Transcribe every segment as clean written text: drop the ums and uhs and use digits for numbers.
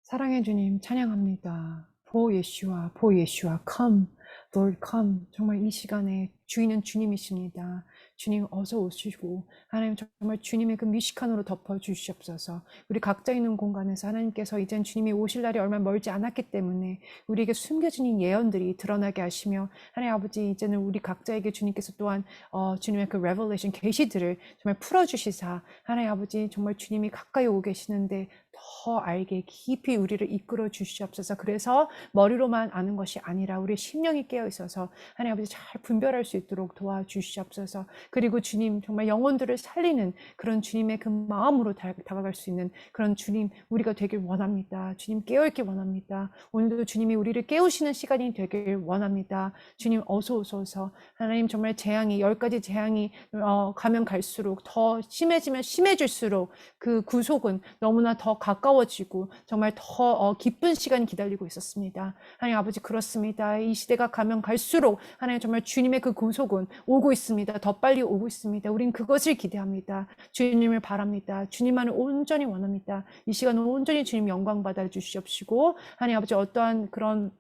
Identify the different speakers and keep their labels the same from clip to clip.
Speaker 1: 사랑의 주님 찬양합니다. 보 예슈아, 보 예슈아, come, Lord come. 정말 이 시간에 주인은 주님이십니다. 주님 어서 오시고 하나님 정말 주님의 그 미식한으로 덮어 주시옵소서. 우리 각자 있는 공간에서 하나님께서 이젠 주님이 오실 날이 얼마 멀지 않았기 때문에 우리에게 숨겨진 예언들이 드러나게 하시며 하나님 아버지 이제는 우리 각자에게 주님께서 또한 주님의 그 레벨레이션 계시들을 정말 풀어주시사 하나님 아버지 정말 주님이 가까이 오고 계시는데 더 알게 깊이 우리를 이끌어 주시옵소서. 그래서 머리로만 아는 것이 아니라 우리 심령이 깨어 있어서 하나님 아버지 잘 분별할 수 있도록 도와주시옵소서. 그리고 주님 정말 영혼들을 살리는 그런 주님의 그 마음으로 다가갈 수 있는 그런 주님 우리가 되길 원합니다. 주님 깨어있길 원합니다. 오늘도 주님이 우리를 깨우시는 시간이 되길 원합니다. 주님 어서 오소서. 하나님 정말 재앙이 10가지 재앙이 가면 갈수록 더 심해지면 심해질수록 그 구속은 너무나 더 가까워지고 정말 더 기쁜 시간이 기다리고 있었습니다. 하나님 아버지 그렇습니다. 이 시대가 가면 갈수록 하나님 정말 주님의 그 구속은 오고 있습니다. 더 빨리 오고 있습니다. 우린 그것을 기대합니다. 주님을 바랍니다. 주님만을 온전히 원합니다. 이 시간은 온전히 주님 영광 받아 주시옵시고 하나님 아버지 어떠한 그런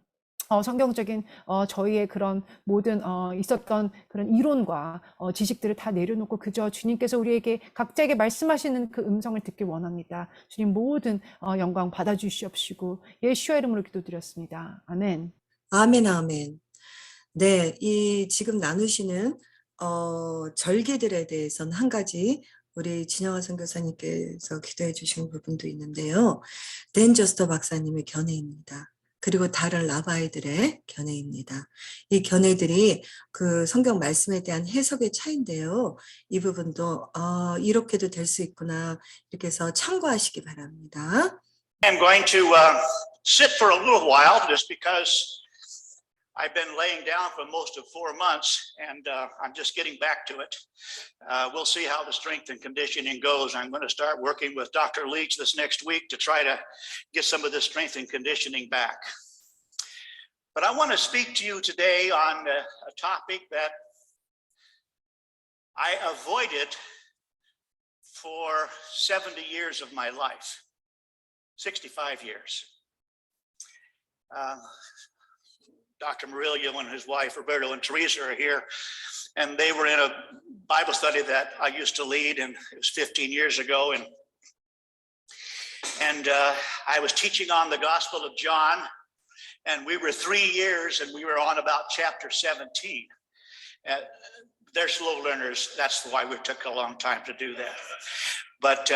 Speaker 1: 성경적인 저희의 그런 모든 있었던 그런 이론과 지식들을 다 내려놓고 그저 주님께서 우리에게 각자에게 말씀하시는 그 음성을 듣길 원합니다. 주님 모든 영광 받아주시옵시고 예수의 이름으로 기도드렸습니다. 아멘.
Speaker 2: 아멘, 아멘. 네, 이 지금 나누시는 절기들에 대해서는 한 가지 우리 진영아 선교사님께서 기도해 주신 부분도 있는데요. 댄 저스터 박사님의 견해입니다. 그리고 다른 라바이들의 견해입니다. 이 견해들이 그 성경 말씀에 대한 해석의 차이인데요. 이 부분도 이렇게도 될 수 있구나 이렇게 해서 참고하시기 바랍니다.
Speaker 3: I'm going to sit for a little while just because I've been laying down for most of 4 months and I'm just getting back to it. We'll see how the strength and conditioning goes. I'm going to start working with Dr. Leach this next week to try to get some of the strength and conditioning back. But I want to speak to you today on a topic that I avoided for 70 years of my life, 65 years. Dr. Murillo and his wife, Roberto and Teresa, are here. And they were in a Bible study that I used to lead, and it was 15 years ago. And I was teaching on the Gospel of John, and we were 3 years, and we were on about chapter 17. They're slow learners. That's why we took a long time to do that. But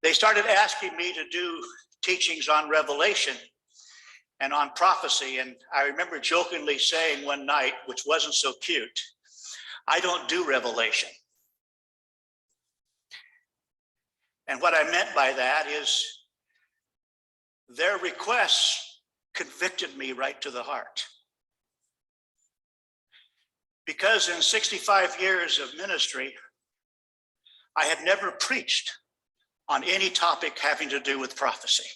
Speaker 3: they started asking me to do teachings on Revelation and on prophecy. And I remember jokingly saying one night, which wasn't so cute, I don't do Revelation. And what I meant by that is their requests convicted me right to the heart. Because in 65 years of ministry, I had never preached on any topic having to do with prophecy.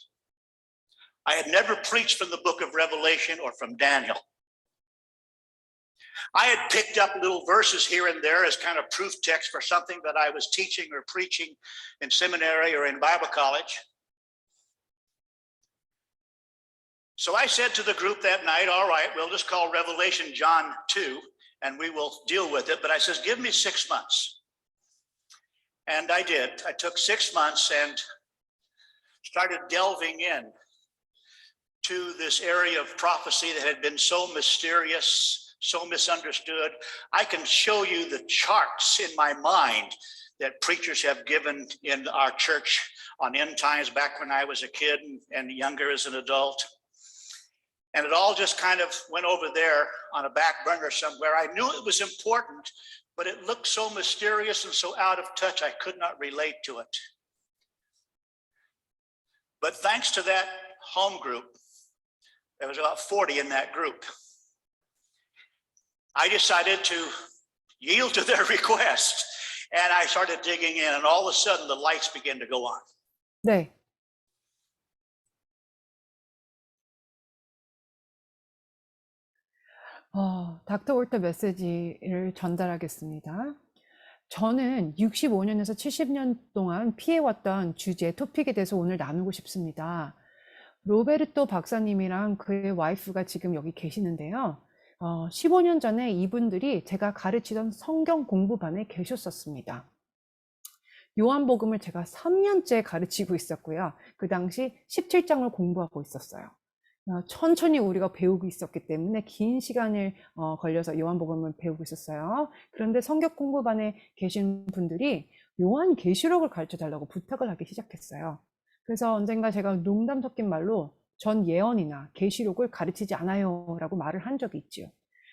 Speaker 3: I had never preached from the book of Revelation or from Daniel. I had picked up little verses here and there as kind of proof text for something that I was teaching or preaching in seminary or in Bible college. So I said to the group that night, all right, we'll just call Revelation John 2 and we will deal with it. But I says, give me 6 months. And I did. I took 6 months and started delving in to this area of prophecy that had been so mysterious, so misunderstood. I can show you the charts in my mind that preachers have given in our church on end times back when I was a kid and younger as an adult. And it all just kind of went over there on a back burner somewhere. I knew it was important, but it looked so mysterious and so out of touch, I could not relate to it. But thanks to that home group, there was about 40 in that group, I decided to yield to their request. And I started digging in, and all of a sudden the lights began to go on.
Speaker 1: 네. 닥터 월터 메시지를 전달하겠습니다. 저는 65년에서 70년 동안 피해왔던 주제, 토픽에 대해서 오늘 나누고 싶습니다. 로베르토 박사님이랑 그의 와이프가 지금 여기 계시는데요. 15년 전에 이분들이 제가 가르치던 성경 공부반에 계셨었습니다. 요한복음을 제가 3년째 가르치고 있었고요. 그 당시 17장을 공부하고 있었어요. 천천히 우리가 배우고 있었기 때문에 긴 시간을 걸려서 요한복음을 배우고 있었어요. 그런데 성경 공부반에 계신 분들이 요한계시록을 가르쳐 달라고 부탁을 하기 시작했어요. 그래서 언젠가 제가 농담 섞인 말로 전 예언이나 계시록을 가르치지 않아요 라고 말을 한 적이 있지요.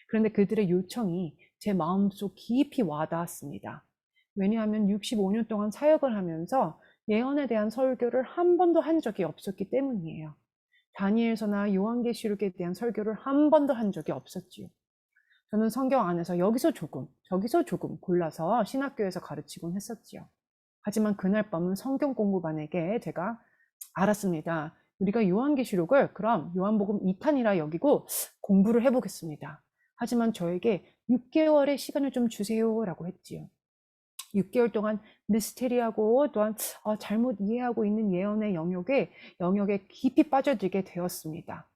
Speaker 1: 그런데 그들의 요청이 제 마음속 깊이 와닿았습니다. 왜냐하면 65년 동안 사역을 하면서 예언에 대한 설교를 한 번도 한 적이 없었기 때문이에요. 다니엘서나 요한계시록에 대한 설교를 한 번도 한 적이 없었지요. 저는 성경 안에서 여기서 조금, 저기서 조금 골라서 신학교에서 가르치곤 했었지요. 하지만 그날 밤은 성경 공부반에게 제가 알았습니다. 우리가 요한계시록을 그럼 요한복음 2탄이라 여기고 공부를 해보겠습니다. 하지만 저에게 6개월의 시간을 좀 주세요 라고 했지요. 6개월 동안 미스테리하고 또한 잘못 이해하고 있는 예언의 영역에 깊이 빠져들게 되었습니다.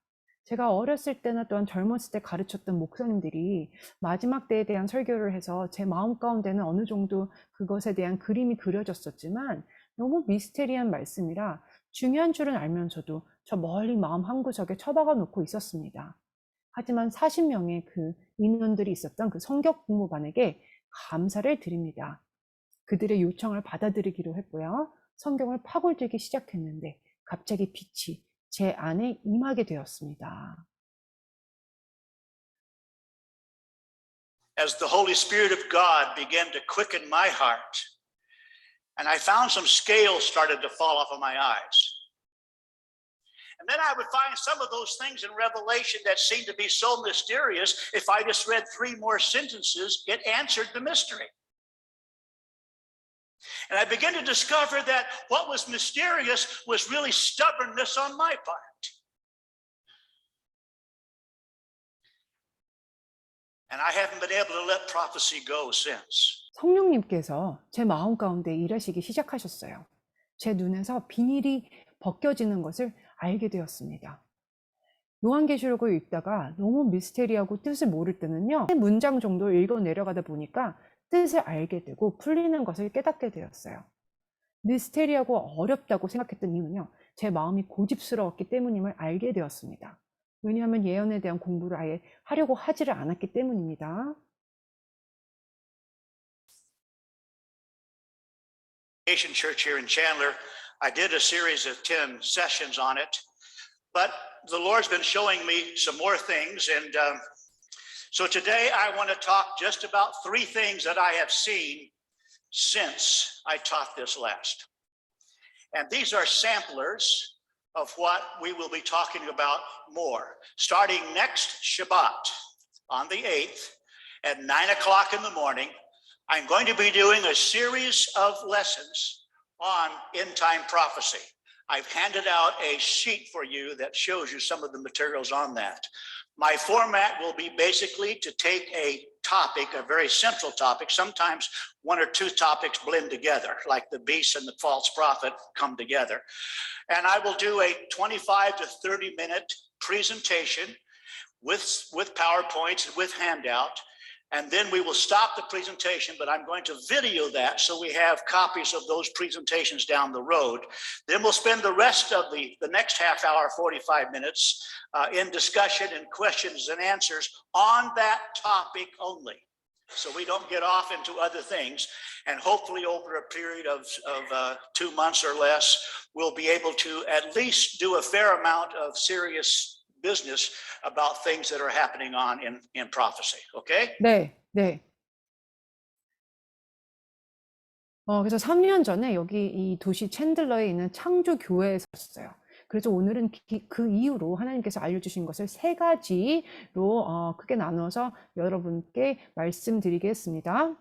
Speaker 1: 제가 어렸을 때나 또한 젊었을 때 가르쳤던 목사님들이 마지막 때에 대한 설교를 해서 제 마음 가운데는 어느 정도 그것에 대한 그림이 그려졌었지만 너무 미스테리한 말씀이라 중요한 줄은 알면서도 저 멀리 마음 한구석에 처박아 놓고 있었습니다. 하지만 40명의 그 인원들이 있었던 그 성경 공부반에게 감사를 드립니다. 그들의 요청을 받아들이기로 했고요. 성경을 파고들기 시작했는데 갑자기 빛이 제 안에 임하게 되었습니다.
Speaker 3: As the Holy Spirit of God began to quicken my heart, and I found some scales started to fall off of my eyes. And then I would find some of those things in Revelation that seemed to be so mysterious. If I just read 3 more sentences, it answered the mystery. And I began to discover that what was mysterious was really stubbornness on my part. And I haven't been able to let prophecy go since.
Speaker 1: 성령님께서 제 마음 가운데 일하시기 시작하셨어요. 제 눈에서 비닐이 벗겨지는 것을 알게 되었습니다. 요한계시록을 읽다가 너무 미스테리하고 뜻을 모를 때는요, 한 문장 정도 읽어 내려가다 보니까 뜻을 알게 되고 풀리는 것을 깨닫게 되었어요. 미스테리하고 어렵다고 생각했던 이유는요, 제 마음이 고집스러웠기 때문임을 알게 되었습니다. 왜냐하면 예언에 대한 공부를 아예 하려고 하지를 않았기 때문입니다.
Speaker 3: Asian Church here in Chandler, I did a series of 10 sessions on it, but the Lord's been showing me some more things, and so today I want to talk just about 3 things that I have seen since I taught this last. And these are samplers of what we will be talking about more. Starting next Shabbat on the 8th at 9 o'clock in the morning, I'm going to be doing a series of lessons on end time prophecy. I've handed out a sheet for you that shows you some of the materials on that. My format will be basically to take a topic, a very central topic. Sometimes 1 or 2 topics blend together, like the beast and the false prophet come together. And I will do a 25 to 30 minute presentation with PowerPoints, with handout. And then we will stop the presentation, but I'm going to video that so we have copies of those presentations down the road. Then we'll spend the rest of the next half hour, 45 minutes, in discussion and questions and answers on that topic only. So we don't get off into other things. And hopefully over a period of 2 months or less, we'll be able to at least do a fair amount of serious business about things that are happening on in prophecy. Okay?
Speaker 1: 네. 그래서 3년 전에 여기 이 도시 챈들러에 있는 창조교회에 섰어요. 그래서 오늘은 그 이후로 하나님께서 알려주신 것을 3가지로 크게 나누어서 여러분께 말씀드리겠습니다.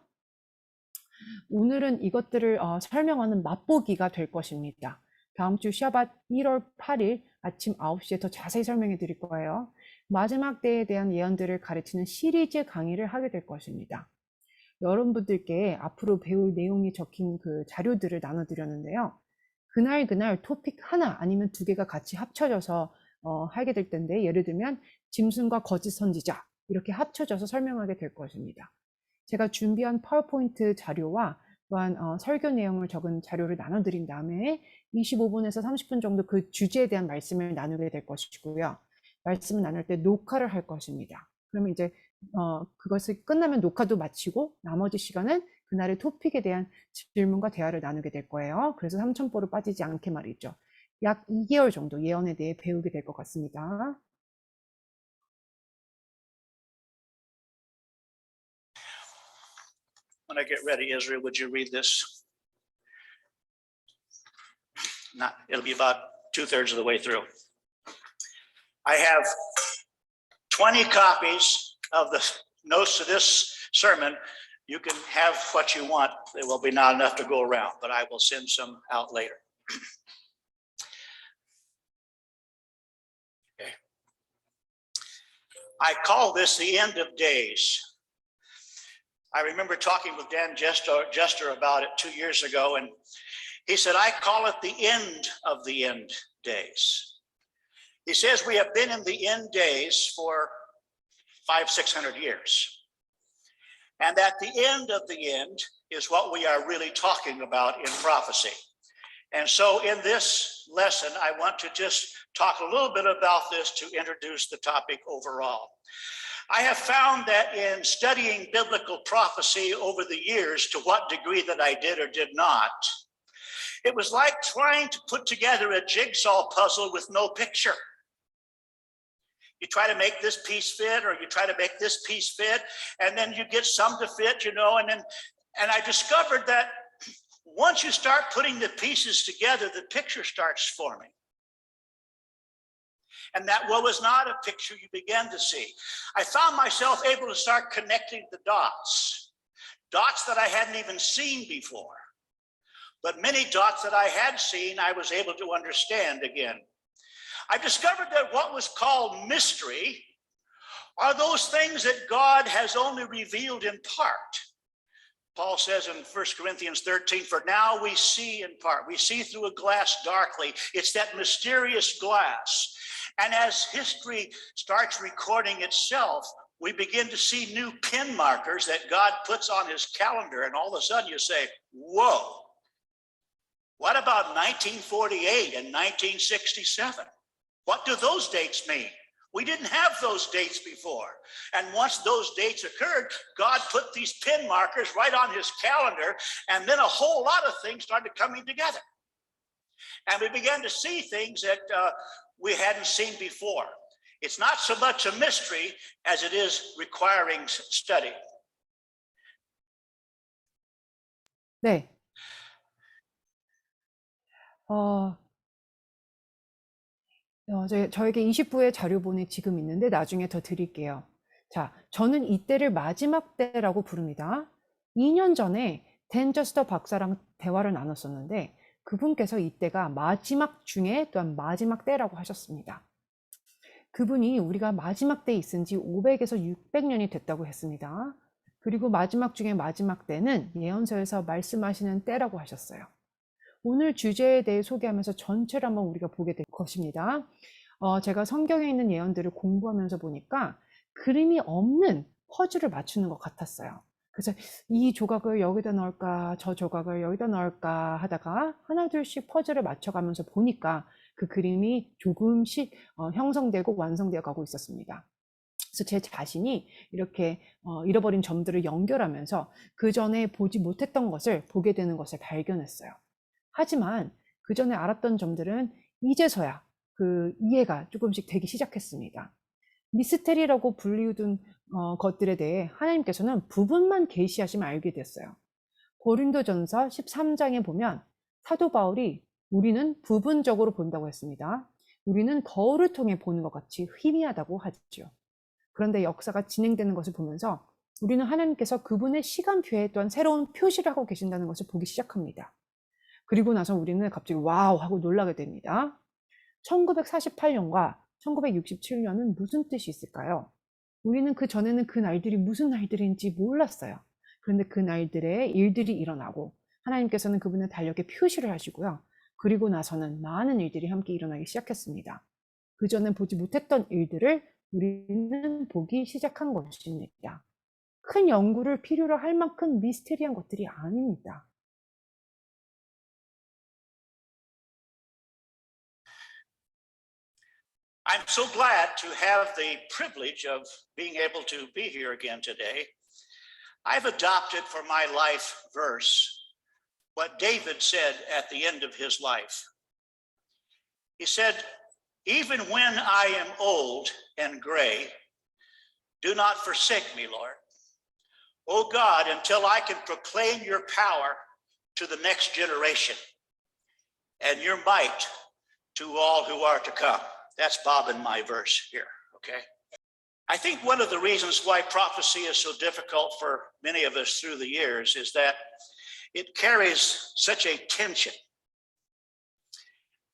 Speaker 1: 오늘은 이것들을 설명하는 맛보기가 될 것입니다. 다음 주 샤밧 1월 8일 아침 9시에 더 자세히 설명해 드릴 거예요. 마지막 때에 대한 예언들을 가르치는 시리즈 강의를 하게 될 것입니다. 여러분들께 앞으로 배울 내용이 적힌 그 자료들을 나눠드렸는데요. 그날 토픽 하나 아니면 두 개가 같이 합쳐져서 하게 될 텐데, 예를 들면 짐승과 거짓 선지자 이렇게 합쳐져서 설명하게 될 것입니다. 제가 준비한 파워포인트 자료와 또한 설교 내용을 적은 자료를 나눠드린 다음에 25분에서 30분 정도 그 주제에 대한 말씀을 나누게 될 것이고요. 말씀을 나눌 때 녹화를 할 것입니다. 그러면 이제 그것을 끝나면 녹화도 마치고 나머지 시간은 그날의 토픽에 대한 질문과 대화를 나누게 될 거예요. 그래서 삼천포로 빠지지 않게 말이죠. 약 2개월 정도 예언에 대해 배우게 될 것 같습니다.
Speaker 3: When I get ready, Israel, would you read this? It'll be about 2/3 of the way through. I have 20 copies of the notes to this sermon. You can have what you want. There will be not enough to go around, but I will send some out later. Okay. I call this the end of days. I remember talking with Dan Jester about it 2 years ago, and he said, I call it the end of the end days. He says we have been in the end days for 500-600 years. And at the end of the end is what we are really talking about in prophecy. And so in this lesson, I want to just talk a little bit about this to introduce the topic overall. I have found that in studying biblical prophecy over the years, to what degree that I did or did not, it was like trying to put together a jigsaw puzzle with no picture. You try to make this piece fit, or you try to make this piece fit, and then you get some to fit, and I discovered that once you start putting the pieces together, the picture starts forming. And that what was not a picture you began to see. I found myself able to start connecting the dots that I hadn't even seen before. But many dots that I had seen, I was able to understand again. I discovered that what was called mystery are those things that God has only revealed in part. Paul says in 1 Corinthians 13, for now we see in part. We see through a glass darkly. It's that mysterious glass. And as history starts recording itself, we begin to see new pin markers that God puts on his calendar. And all of a sudden you say, whoa, what about 1948 and 1967? What do those dates mean? We didn't have those dates before. And once those dates occurred, God put these pin markers right on his calendar, and then a whole lot of things started coming together. And we began to see things that we hadn't seen before. It's not so much a mystery as it is requiring study.
Speaker 1: 네. 저에게 20부의 자료본이 지금 있는데 나중에 더 드릴게요. 자, 저는 이때를 마지막 때라고 부릅니다. 2년 전에 댄 저스터 박사랑 대화를 나눴었는데 그분께서 이때가 마지막 중에 또한 마지막 때라고 하셨습니다. 그분이 우리가 마지막 때에 있은 지 500에서 600년이 됐다고 했습니다. 그리고 마지막 중에 마지막 때는 예언서에서 말씀하시는 때라고 하셨어요. 오늘 주제에 대해 소개하면서 전체를 한번 우리가 보게 될 것입니다. 제가 성경에 있는 예언들을 공부하면서 보니까 그림이 없는 퍼즐을 맞추는 것 같았어요. 그래서 이 조각을 여기다 넣을까, 저 조각을 여기다 넣을까 하다가 하나둘씩 퍼즐을 맞춰가면서 보니까 그 그림이 조금씩 형성되고 완성되어 가고 있었습니다. 그래서 제 자신이 이렇게 잃어버린 점들을 연결하면서 그 전에 보지 못했던 것을 보게 되는 것을 발견했어요. 하지만 그 전에 알았던 점들은 이제서야 그 이해가 조금씩 되기 시작했습니다. 미스테리라고 불리우던 것들에 대해 하나님께서는 부분만 계시하시면 알게 됐어요. 고린도전서 13장에 보면 사도 바울이 우리는 부분적으로 본다고 했습니다. 우리는 거울을 통해 보는 것 같이 희미하다고 하죠. 그런데 역사가 진행되는 것을 보면서 우리는 하나님께서 그분의 시간표에 또한 새로운 표시를 하고 계신다는 것을 보기 시작합니다. 그리고 나서 우리는 갑자기 와우 하고 놀라게 됩니다. 1948년과 1967년은 무슨 뜻이 있을까요? 우리는 그 전에는 그 날들이 무슨 날들인지 몰랐어요. 그런데 그 날들에 일들이 일어나고 하나님께서는 그분의 달력에 표시를 하시고요. 그리고 나서는 많은 일들이 함께 일어나기 시작했습니다. 그전엔 보지 못했던 일들을 우리는 보기 시작한 것입니다. 큰 연구를 필요로 할 만큼 미스테리한 것들이 아닙니다.
Speaker 3: I'm so glad to have the privilege of being able to be here again today. I've adopted for my life verse what David said at the end of his life. He said, "Even when I am old and gray, do not forsake me, Lord. O God, until I can proclaim your power to the next generation and your might to all who are to come." That's Bob and my verse here, okay? I think one of the reasons why prophecy is so difficult for many of us through the years is that it carries such a tension.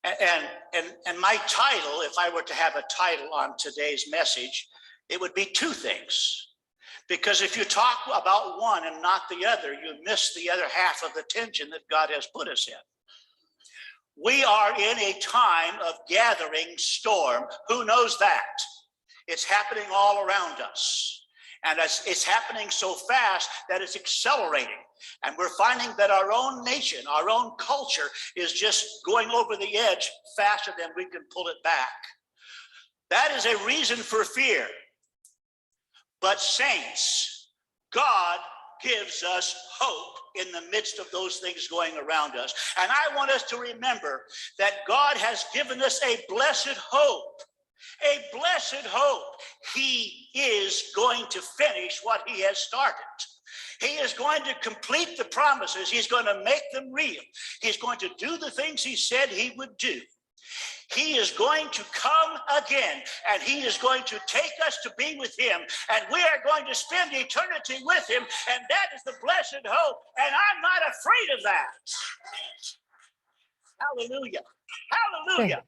Speaker 3: And my title, if I were to have a title on today's message, it would be two things. Because if you talk about one and not the other, you miss the other half of the tension that God has put us in. We are in a time of gathering storm. Who knows that? It's happening all around us. And it's happening so fast that it's accelerating. And we're finding that our own nation, our own culture is just going over the edge faster than we can pull it back. That is a reason for fear. But saints, God gives us hope in the midst of those things going around us. And I want us to remember that God has given us a blessed hope. A blessed hope. He is going to finish what he has started. He is going to complete the promises. He's going to make them real. He's going to do the things he said he would do. He is going to come again, and he is going to take us to be with him, and we are going to spend eternity with him, and that is the blessed hope, and I'm not afraid of that. Hallelujah. Hallelujah.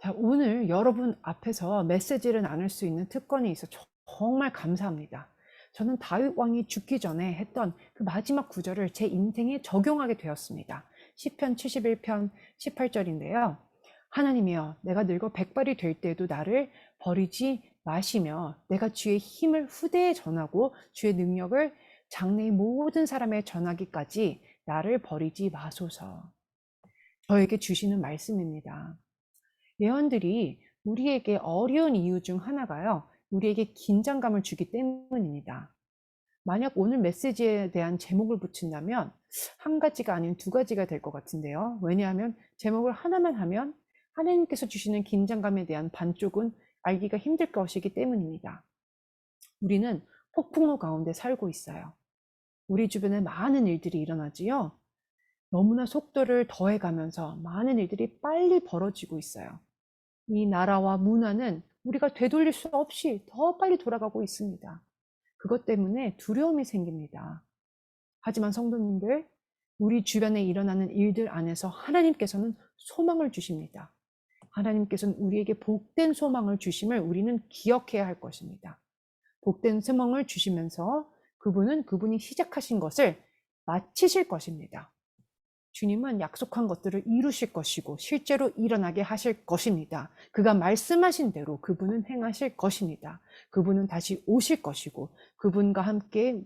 Speaker 1: 자, 오늘 여러분 앞에서 메시지를 나눌 수 있는 특권이 있어 정말 감사합니다. 저는 다윗 왕이 죽기 전에 했던 그 마지막 구절을 제 인생에 적용하게 되었습니다. 시편 71편 18절인데요. 하나님이여, 내가 늙어 백발이 될 때에도 나를 버리지 마시며 내가 주의 힘을 후대에 전하고 주의 능력을 장래의 모든 사람에 전하기까지 나를 버리지 마소서. 저에게 주시는 말씀입니다. 예언들이 우리에게 어려운 이유 중 하나가요, 우리에게 긴장감을 주기 때문입니다. 만약 오늘 메시지에 대한 제목을 붙인다면 한 가지가 아닌 두 가지가 될 것 같은데요. 왜냐하면 제목을 하나만 하면 하나님께서 주시는 긴장감에 대한 반쪽은 알기가 힘들 것이기 때문입니다. 우리는 폭풍우 가운데 살고 있어요. 우리 주변에 많은 일들이 일어나지요. 너무나 속도를 더해가면서 많은 일들이 빨리 벌어지고 있어요. 이 나라와 문화는 우리가 되돌릴 수 없이 더 빨리 돌아가고 있습니다. 그것 때문에 두려움이 생깁니다. 하지만 성도님들, 우리 주변에 일어나는 일들 안에서 하나님께서는 소망을 주십니다. 하나님께서는 우리에게 복된 소망을 주심을 우리는 기억해야 할 것입니다. 복된 소망을 주시면서 그분이 시작하신 것을 마치실 것입니다. 주님은 약속한 것들을 이루실 것이고 실제로 일어나게 하실 것입니다. 그가 말씀하신 대로 그분은 행하실 것입니다. 그분은 다시 오실 것이고 그분과 함께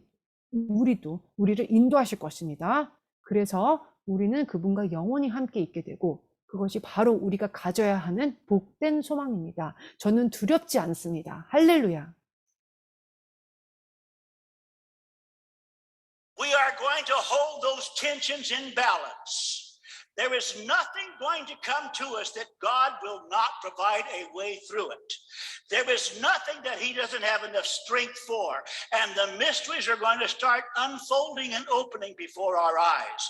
Speaker 1: 우리를 인도하실 것입니다. 그래서 우리는 그분과 영원히 함께 있게 되고 그것이 바로 우리가 가져야 하는 복된 소망입니다. 저는 두렵지 않습니다. 할렐루야.
Speaker 3: We are going to hold those tensions in balance. There is nothing going to come to us that God will not provide a way through it. There is nothing that he doesn't have enough strength for. And the mysteries are going to start unfolding and opening before our eyes.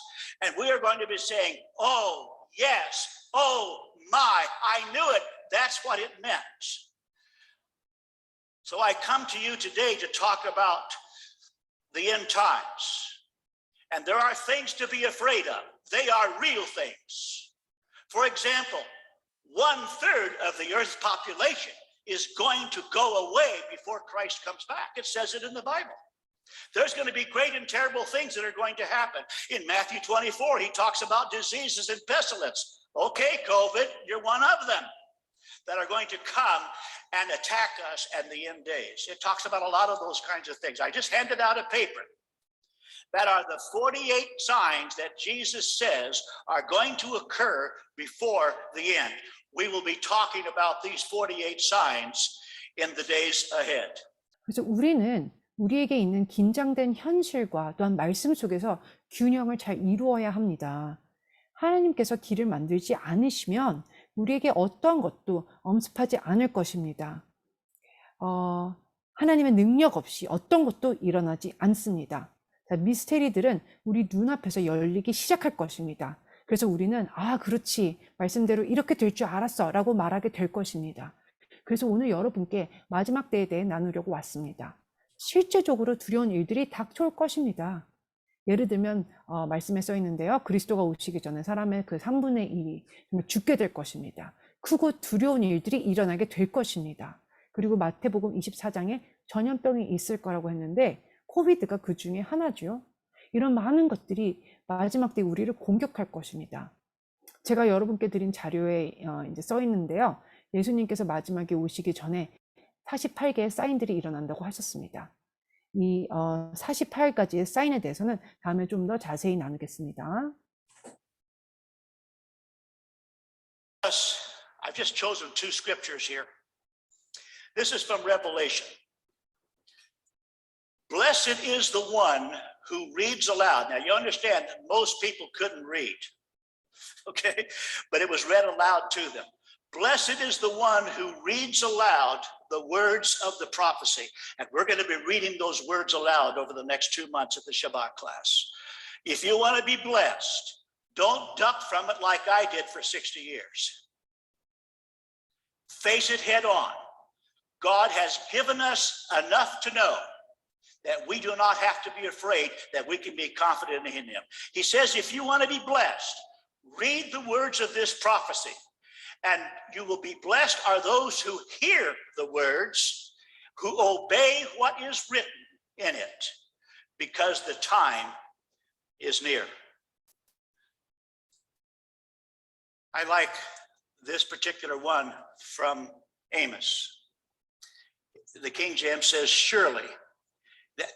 Speaker 3: And we are going to be saying, oh, yes, oh, my, I knew it. That's what it meant. So I come to you today to talk about the end times. And there are things to be afraid of. They are real things. For example, 1/3 of the earth's population is going to go away before Christ comes back. It says it in the Bible. There's going to be great and terrible things that are going to happen. In Matthew 24, he talks about diseases and pestilence. Okay, COVID, you're one of them that are going to come and attack us in the end days. It talks about a lot of those kinds of things. I just handed out a paper that are the 48 signs that Jesus says are going to occur before the end. We will be talking about these 48 signs in the days ahead.
Speaker 1: 그래서 우리는 우리에게 있는 긴장된 현실과 또한 말씀 속에서 균형을 잘 이루어야 합니다. 하나님께서 길을 만들지 않으시면 우리에게 어떠한 것도 엄습하지 않을 것입니다. 하나님의 능력 없이 어떤 것도 일어나지 않습니다. 미스테리들은 우리 눈앞에서 열리기 시작할 것입니다. 그래서 우리는 그렇지, 말씀대로 이렇게 될 줄 알았어 라고 말하게 될 것입니다. 그래서 오늘 여러분께 마지막 때에 대해 나누려고 왔습니다. 실제적으로 두려운 일들이 닥쳐올 것입니다. 예를 들면 말씀에 써 있는데요. 그리스도가 오시기 전에 사람의 그 3분의 1이 죽게 될 것입니다. 크고 두려운 일들이 일어나게 될 것입니다. 그리고 마태복음 24장에 전염병이 있을 거라고 했는데 코비드가 그 중에 하나죠. 이런 많은 것들이 마지막 때 우리를 공격할 것입니다. 제가 여러분께 드린 자료에 이제 써 있는데요. 예수님께서 마지막에 오시기 전에 48개의 사인들이 일어난다고 하셨습니다. 이 48가지의 사인에 대해서는 다음에 좀 더 자세히 나누겠습니다.
Speaker 3: I've just chosen two scriptures here. This is from Revelation. Blessed is the one who reads aloud. Now you understand that most people couldn't read, okay? But it was read aloud to them. Blessed is the one who reads aloud the words of the prophecy. And we're going to be reading those words aloud over the next 2 months at the Shabbat class. If you want to be blessed, don't duck from it like I did for 60 years. Face it head on. God has given us enough to know that we do not have to be afraid, that we can be confident in him. He says, if you want to be blessed, read the words of this prophecy. And you will be blessed are those who hear the words, who obey what is written in it, because the time is near. I like this particular one from Amos. The King James says, surely.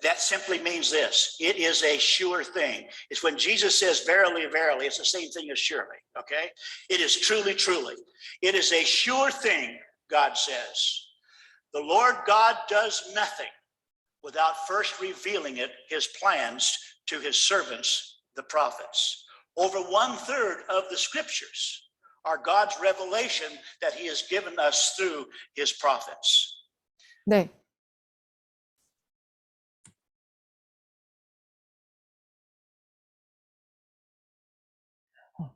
Speaker 3: That simply means this. It is a sure thing. It's when Jesus says, verily, verily, it's the same thing as surely, okay? It is truly, truly. It is a sure thing, God says. The Lord God does nothing without first revealing his plans to his servants, the prophets. Over 1/3 of the scriptures are God's revelation that he has given us through his prophets.
Speaker 1: 네.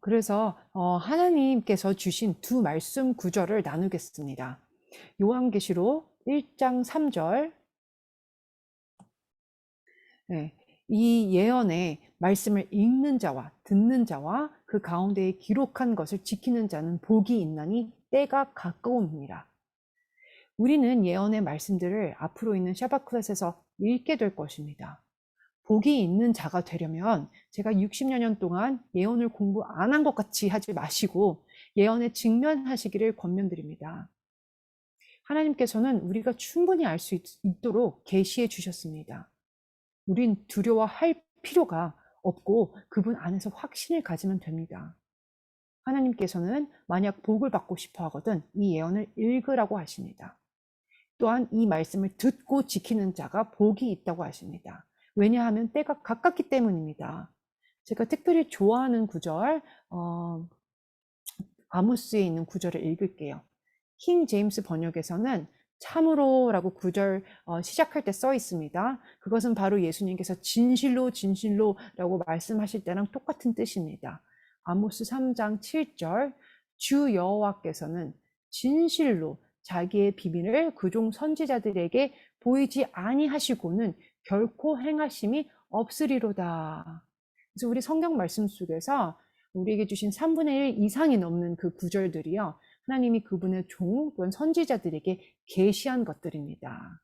Speaker 1: 그래서 하나님께서 주신 두 말씀 구절을 나누겠습니다. 요한계시록 1장 3절. 네, 이 예언의 말씀을 읽는 자와 듣는 자와 그 가운데에 기록한 것을 지키는 자는 복이 있나니 때가 가까움이니라. 우리는 예언의 말씀들을 앞으로 있는 샤bat 클래스에서 읽게 될 것입니다. 복이 있는 자가 되려면 제가 60여 년 동안 예언을 공부 안 한 것 같이 하지 마시고 예언에 직면하시기를 권면드립니다. 하나님께서는 우리가 충분히 알 수 있도록 계시해 주셨습니다. 우린 두려워할 필요가 없고 그분 안에서 확신을 가지면 됩니다. 하나님께서는 만약 복을 받고 싶어 하거든 이 예언을 읽으라고 하십니다. 또한 이 말씀을 듣고 지키는 자가 복이 있다고 하십니다. 왜냐하면 때가 가깝기 때문입니다. 제가 특별히 좋아하는 구절, 아모스에 있는 구절을 읽을게요. 킹 제임스 번역에서는 참으로라고 구절 시작할 때 써 있습니다. 그것은 바로 예수님께서 진실로 진실로라고 말씀하실 때랑 똑같은 뜻입니다. 아모스 3장 7절 주 여호와께서는 진실로 자기의 비밀을 그종 선지자들에게 보이지 아니하시고는 결코 행하심이 없으리로다. 그래서 우리 성경 말씀 속에서 우리에게 주신 3분의 1 이상이 넘는 그 구절들이요. 하나님이 그분의 종 또는 선지자들에게 계시한 것들입니다.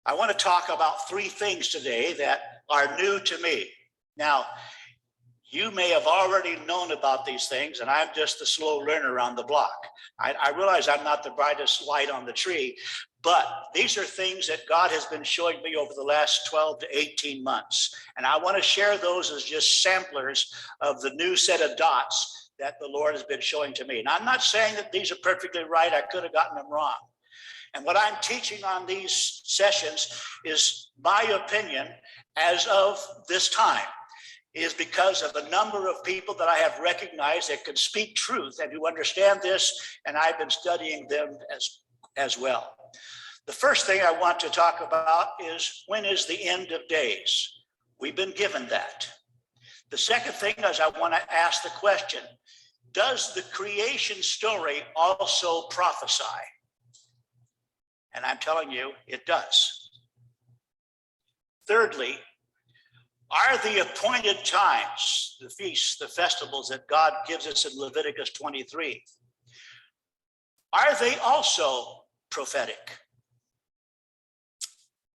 Speaker 3: I want to talk about three things today that are new to me. Now, you may have already known about these things, and I'm just the slow learner on the block. I realize I'm not the brightest light on the tree, but these are things that God has been showing me over the last 12 to 18 months. And I want to share those as just samplers of the new set of dots that the Lord has been showing to me. And I'm not saying that these are perfectly right. I could have gotten them wrong. And what I'm teaching on these sessions is my opinion as of this time, is because of a number of people that I have recognized that can speak truth and who understand this, and I've been studying them as well. The first thing I want to talk about is, when is the end of days? We've been given that. The second thing is, I want to ask the question, does the creation story also prophesy? And I'm telling you, it does. Thirdly, are the appointed times, the feasts, the festivals that God gives us in Leviticus 23, are they also prophetic?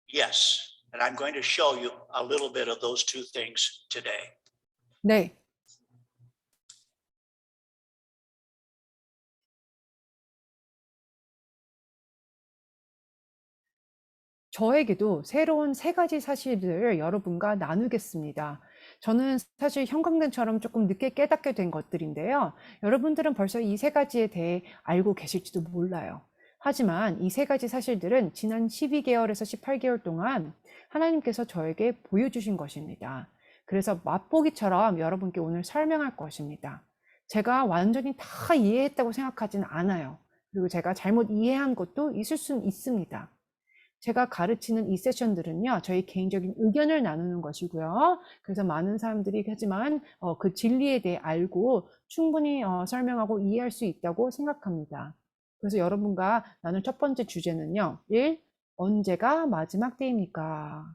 Speaker 3: Yes, and I'm going to show you a little bit of those two things today.
Speaker 1: 네. 저에게도 새로운 세 가지 사실을 여러분과 나누겠습니다. 저는 사실 형광등처럼 조금 늦게 깨닫게 된 것들인데요. 여러분들은 벌써 이 세 가지에 대해 알고 계실지도 몰라요. 하지만 이 세 가지 사실들은 지난 12개월에서 18개월 동안 하나님께서 저에게 보여주신 것입니다. 그래서 맛보기처럼 여러분께 오늘 설명할 것입니다. 제가 완전히 다 이해했다고 생각하지는 않아요. 그리고 제가 잘못 이해한 것도 있을 수는 있습니다. 제가 가르치는 이 세션들은요, 저희 개인적인 의견을 나누는 것이고요. 그래서 많은 사람들이 하지만 그 진리에 대해 알고 충분히 설명하고 이해할 수 있다고 생각합니다. 그래서 여러분과 나눌 첫 번째 주제는요, 1. 언제가 마지막 때입니까?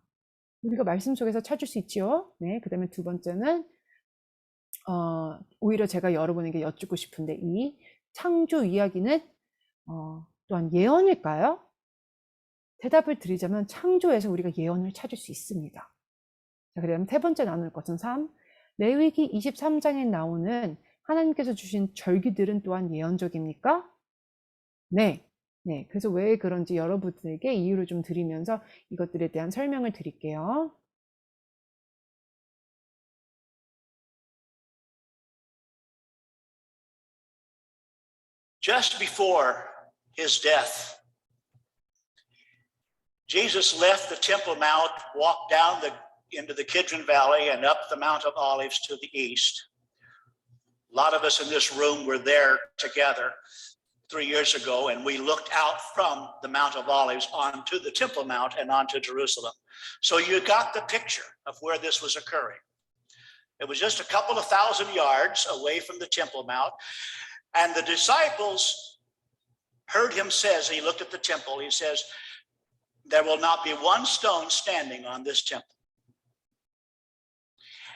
Speaker 1: 우리가 말씀 속에서 찾을 수 있죠. 네, 그 다음에 두 번째는 오히려 제가 여러분에게 여쭙고 싶은데, 이 창조 이야기는 또한 예언일까요? 대답을 드리자면 창조에서 우리가 예언을 찾을 수 있습니다. 자, 그다음 세 번째 나눌 것은 3. 레위기 23장에 나오는 하나님께서 주신 절기들은 또한 예언적입니까? 네. 네. 그래서 왜 그런지 여러분들에게 이유를 좀 드리면서 이것들에 대한 설명을 드릴게요.
Speaker 3: Just before his death, Jesus left the Temple Mount, walked down into the Kidron Valley and up the Mount of Olives to the east. A lot of us in this room were there together 3 years ago, and we looked out from the Mount of Olives onto the Temple Mount and onto Jerusalem. So you got the picture of where this was occurring. It was just a couple of thousand yards away from the Temple Mount, and the disciples heard him say, as he looked at the temple, he says, there will not be one stone standing on this temple.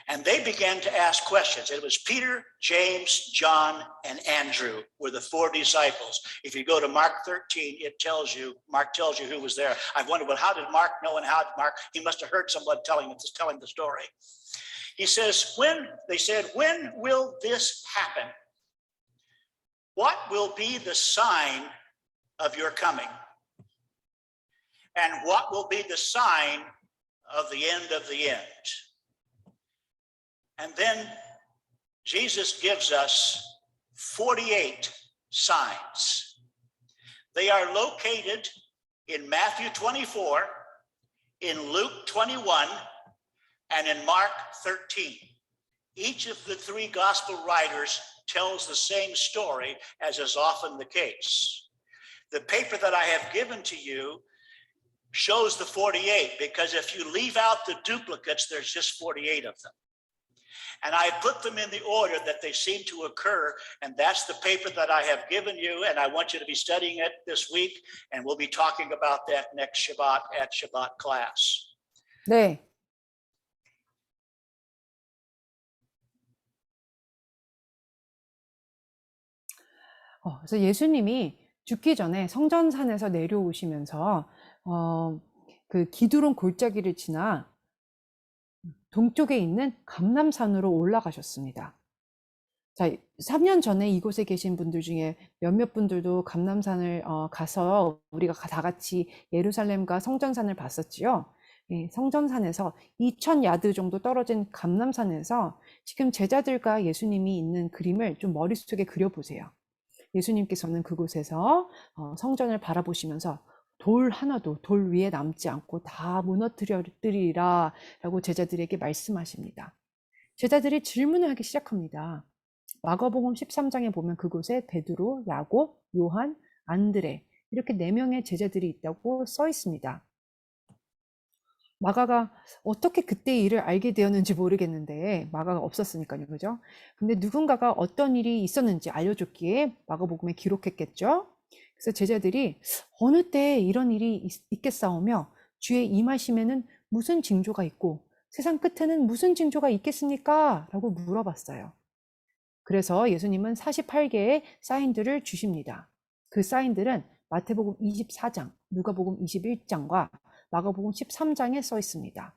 Speaker 3: And they began to ask questions. It was Peter, James, John, and Andrew were the 4 disciples. If you go to Mark 13, Mark tells you who was there. I've wondered, well, how did Mark know, and how did Mark? He must have heard someone telling the story. He says, they said, when will this happen? What will be the sign of your coming? And what will be the sign of the end of the end? And then Jesus gives us 48 signs. They are located in Matthew 24, in Luke 21, and in Mark 13. Each of the 3 gospel writers tells the same story, as is often the case. The paper that I have given to you shows the 48, because if you leave out the duplicates, there's just 48 of them. And I put them in the order that they seem to occur, and that's the paper that I have given you, and I want you to be studying it this week, and we'll be talking about that next Shabbat at Shabbat class.
Speaker 1: 네. 그래서 예수님이 죽기 전에 성전산에서 내려오시면서 그 기드론 골짜기를 지나 동쪽에 있는 감람산으로 올라가셨습니다. 자, 3년 전에 이곳에 계신 분들 중에 몇몇 분들도 감람산을 가서 우리가 다 같이 예루살렘과 성전산을 봤었지요. 예, 성전산에서 2000야드 정도 떨어진 감람산에서 지금 제자들과 예수님이 있는 그림을 좀 머릿속에 그려보세요. 예수님께서는 그곳에서 성전을 바라보시면서 돌 하나도 돌 위에 남지 않고 다 무너뜨리리라 라고 제자들에게 말씀하십니다. 제자들이 질문을 하기 시작합니다. 마가복음 13장에 보면 그곳에 베드로, 야곱, 요한, 안드레 이렇게 4명의 제자들이 있다고 써 있습니다. 마가가 어떻게 그때 일을 알게 되었는지 모르겠는데 마가가 없었으니까요, 그죠? 근데 누군가가 어떤 일이 있었는지 알려줬기에 마가복음에 기록했겠죠. 그래서 제자들이 어느 때에 이런 일이 있겠사오며 주의 임하심에는 무슨 징조가 있고 세상 끝에는 무슨 징조가 있겠습니까? 라고 물어봤어요. 그래서 예수님은 48개의 사인들을 주십니다. 그 사인들은 마태복음 24장, 누가복음 21장과 마가복음 13장에 써 있습니다.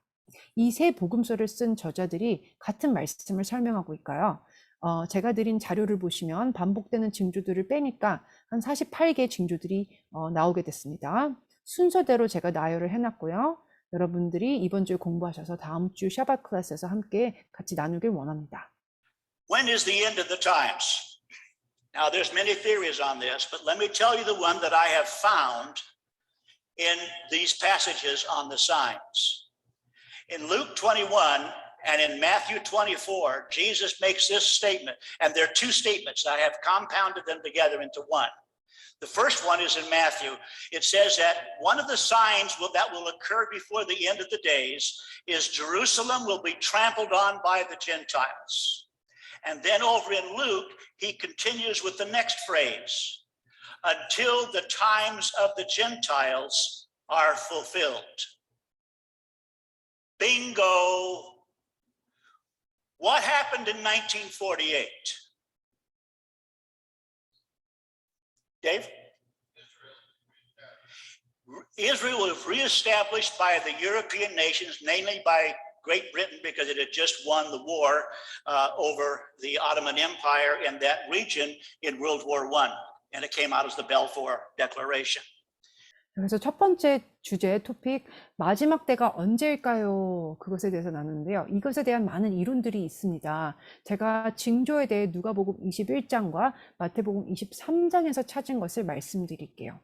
Speaker 1: 이 세 복음서를 쓴 저자들이 같은 말씀을 설명하고 있고요. 제가 드린 자료를 보시면 반복되는 징조들을 빼니까 한 48개의 징조들이 나오게 됐습니다. 순서대로 제가 나열을 해놨고요. 여러분들이 이번 주에 공부하셔서 다음 주 샤bat 클래스에서 함께 같이 나누길 원합니다.
Speaker 3: When is the end of the times? Now, there's many theories on this, but let me tell you the one that I have found in these passages on the signs. In Luke 21 and in Matthew 24, Jesus makes this statement, and there are two statements. I have compounded them together into one. The first one is in Matthew. It says that one of the signs that will occur before the end of the days is Jerusalem will be trampled on by the Gentiles. And then over in Luke, he continues with the next phrase, until the times of the Gentiles are fulfilled. Bingo. What happened in 1948? Dave? Israel was reestablished by the European nations, namely by Great Britain, because it had just won the war over the Ottoman Empire in that region in World War I. And it came out as the Balfour Declaration.
Speaker 1: 그래서 첫 번째 주제 토픽 마지막 때가 언제일까요? 그것에 대해서 나누는데요. 이것에 대한 많은 이론들이 있습니다. 제가 징조에 대해 누가복음 21장과 마태복음 23장에서 찾은 것을 말씀드릴게요.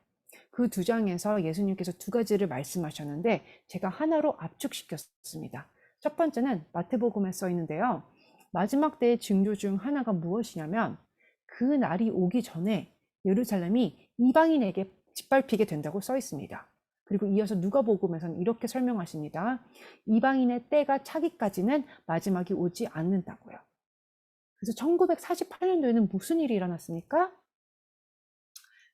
Speaker 1: 그 두 장에서 예수님께서 두 가지를 말씀하셨는데 제가 하나로 압축시켰습니다. 첫 번째는 마태복음에 써 있는데요. 마지막 때의 징조 중 하나가 무엇이냐면 그 날이 오기 전에 예루살렘이 이방인에게 짓밟히게 된다고 써 있습니다. 그리고 이어서 누가복음에서는 이렇게 설명하십니다. 이방인의 때가 차기까지는 마지막이 오지 않는다고요. 그래서 1948년도에는 무슨 일이 일어났습니까?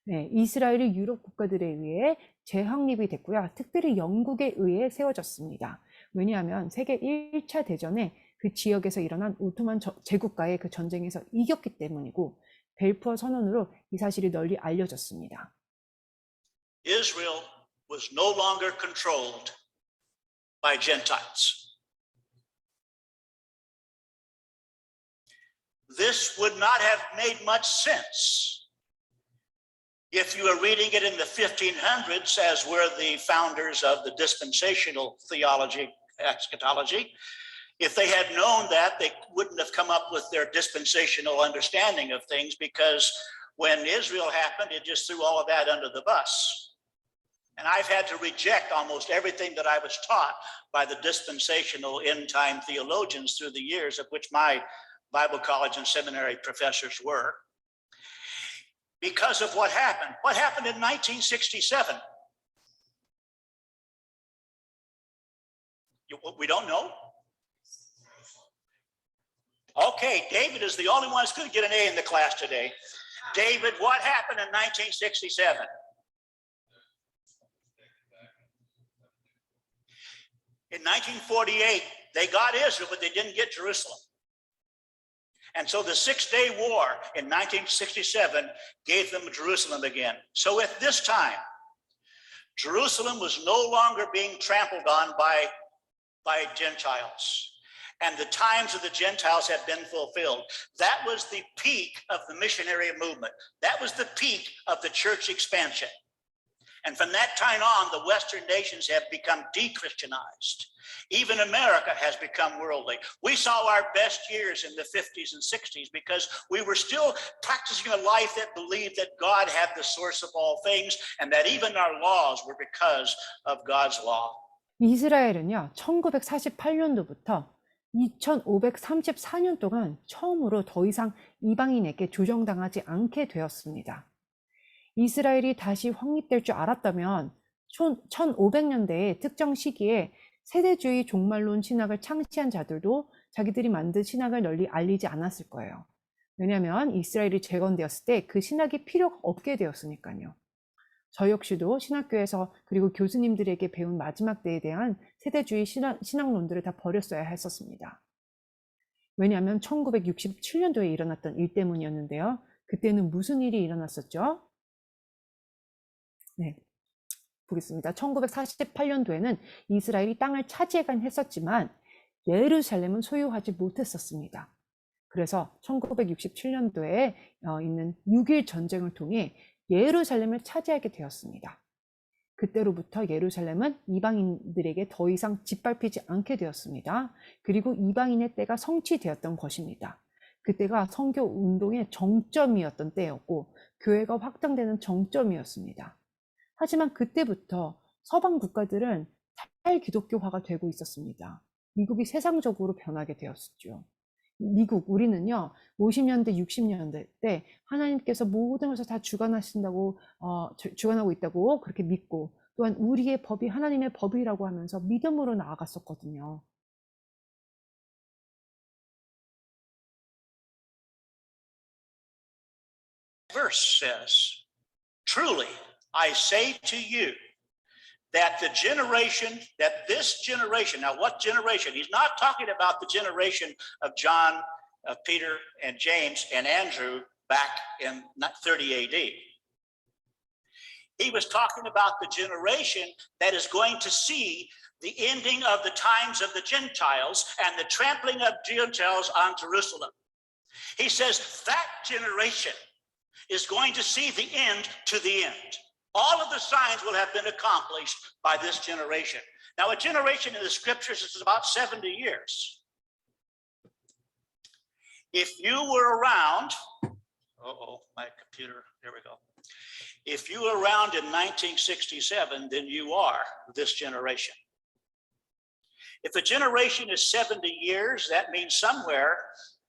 Speaker 1: 네, 이스라엘이 유럽 국가들에 의해 재확립이 됐고요. 특별히 영국에 의해 세워졌습니다. 왜냐하면 세계 1차 대전에 그 지역에서 일어난 오토만 제국과의 그 전쟁에서 이겼기 때문이고 벨푸어 선언으로 이 사실이 널리 알려졌습니다.
Speaker 3: Israel was no longer controlled by Gentiles. This would not have made much sense if you were reading it in the 1500s, as were the founders of the dispensational theology, eschatology. If they had known that, they wouldn't have come up with their dispensational understanding of things, because when Israel happened, it just threw all of that under the bus. And I've had to reject almost everything that I was taught by the dispensational end-time theologians through the years, of which my Bible college and seminary professors were, because of what happened. What happened in 1967? We don't know? Okay, David is the only one who's going to get an A in the class today. David, what happened in 1967? In 1948, they got Israel, but they didn't get Jerusalem. And so the Six-Day War in 1967 gave them Jerusalem again. So at this time, Jerusalem was no longer being trampled on by Gentiles. And the times of the Gentiles have been fulfilled. That was the peak of the missionary movement. That was the peak of the church expansion. And from that time on, the Western nations have become de-Christianized. Even America has become worldly. We saw our best years in the 50s and 60s because we were still practicing a life that believed that God had the source of all things and that even our laws were because of God's law.
Speaker 1: 이스라엘은요, 1948년도부터 2534년 동안 처음으로 더 이상 이방인에게 조정당하지 않게 되었습니다. 이스라엘이 다시 확립될 줄 알았다면 1500년대의 특정 시기에 세대주의 종말론 신학을 창시한 자들도 자기들이 만든 신학을 널리 알리지 않았을 거예요. 왜냐하면 이스라엘이 재건되었을 때 그 신학이 필요가 없게 되었으니까요. 저 역시도 신학교에서 그리고 교수님들에게 배운 마지막 때에 대한 세대주의 신학론들을 다 버렸어야 했었습니다. 왜냐하면 1967년도에 일어났던 일 때문이었는데요. 그때는 무슨 일이 일어났었죠? 네, 보겠습니다. 1948년도에는 이스라엘이 땅을 차지하긴 했었지만 예루살렘은 소유하지 못했었습니다. 그래서 1967년도에 있는 6.1 전쟁을 통해 예루살렘을 차지하게 되었습니다. 그때로부터 예루살렘은 이방인들에게 더 이상 짓밟히지 않게 되었습니다. 그리고 이방인의 때가 성취되었던 것입니다. 그때가 선교 운동의 정점이었던 때였고 교회가 확장되는 정점이었습니다. 하지만 그때부터 서방 국가들은 탈기독교화가 되고 있었습니다. 미국이 세상적으로 변하게 되었죠. 미국, 우리는요, 50년대, 60년대 때 하나님께서 모든 것을 다 주관하신다고, 주관하고 있다고 그렇게 믿고, 또한 우리의 법이 하나님의 법이라고 하면서 믿음으로 나아갔었거든요.
Speaker 3: Verse says, truly, I say to you, that this generation, now what generation? He's not talking about the generation of John, of Peter, and James, and Andrew back in 30 AD. He was talking about the generation that is going to see the ending of the times of the Gentiles and the trampling of Gentiles on Jerusalem. He says that generation is going to see the end to the end. All of the signs will have been accomplished by this generation. Now, a generation in the scriptures is about 70 years. If you were around, my computer, there we go. If you were around in 1967, then you are this generation. If a generation is 70 years, that means somewhere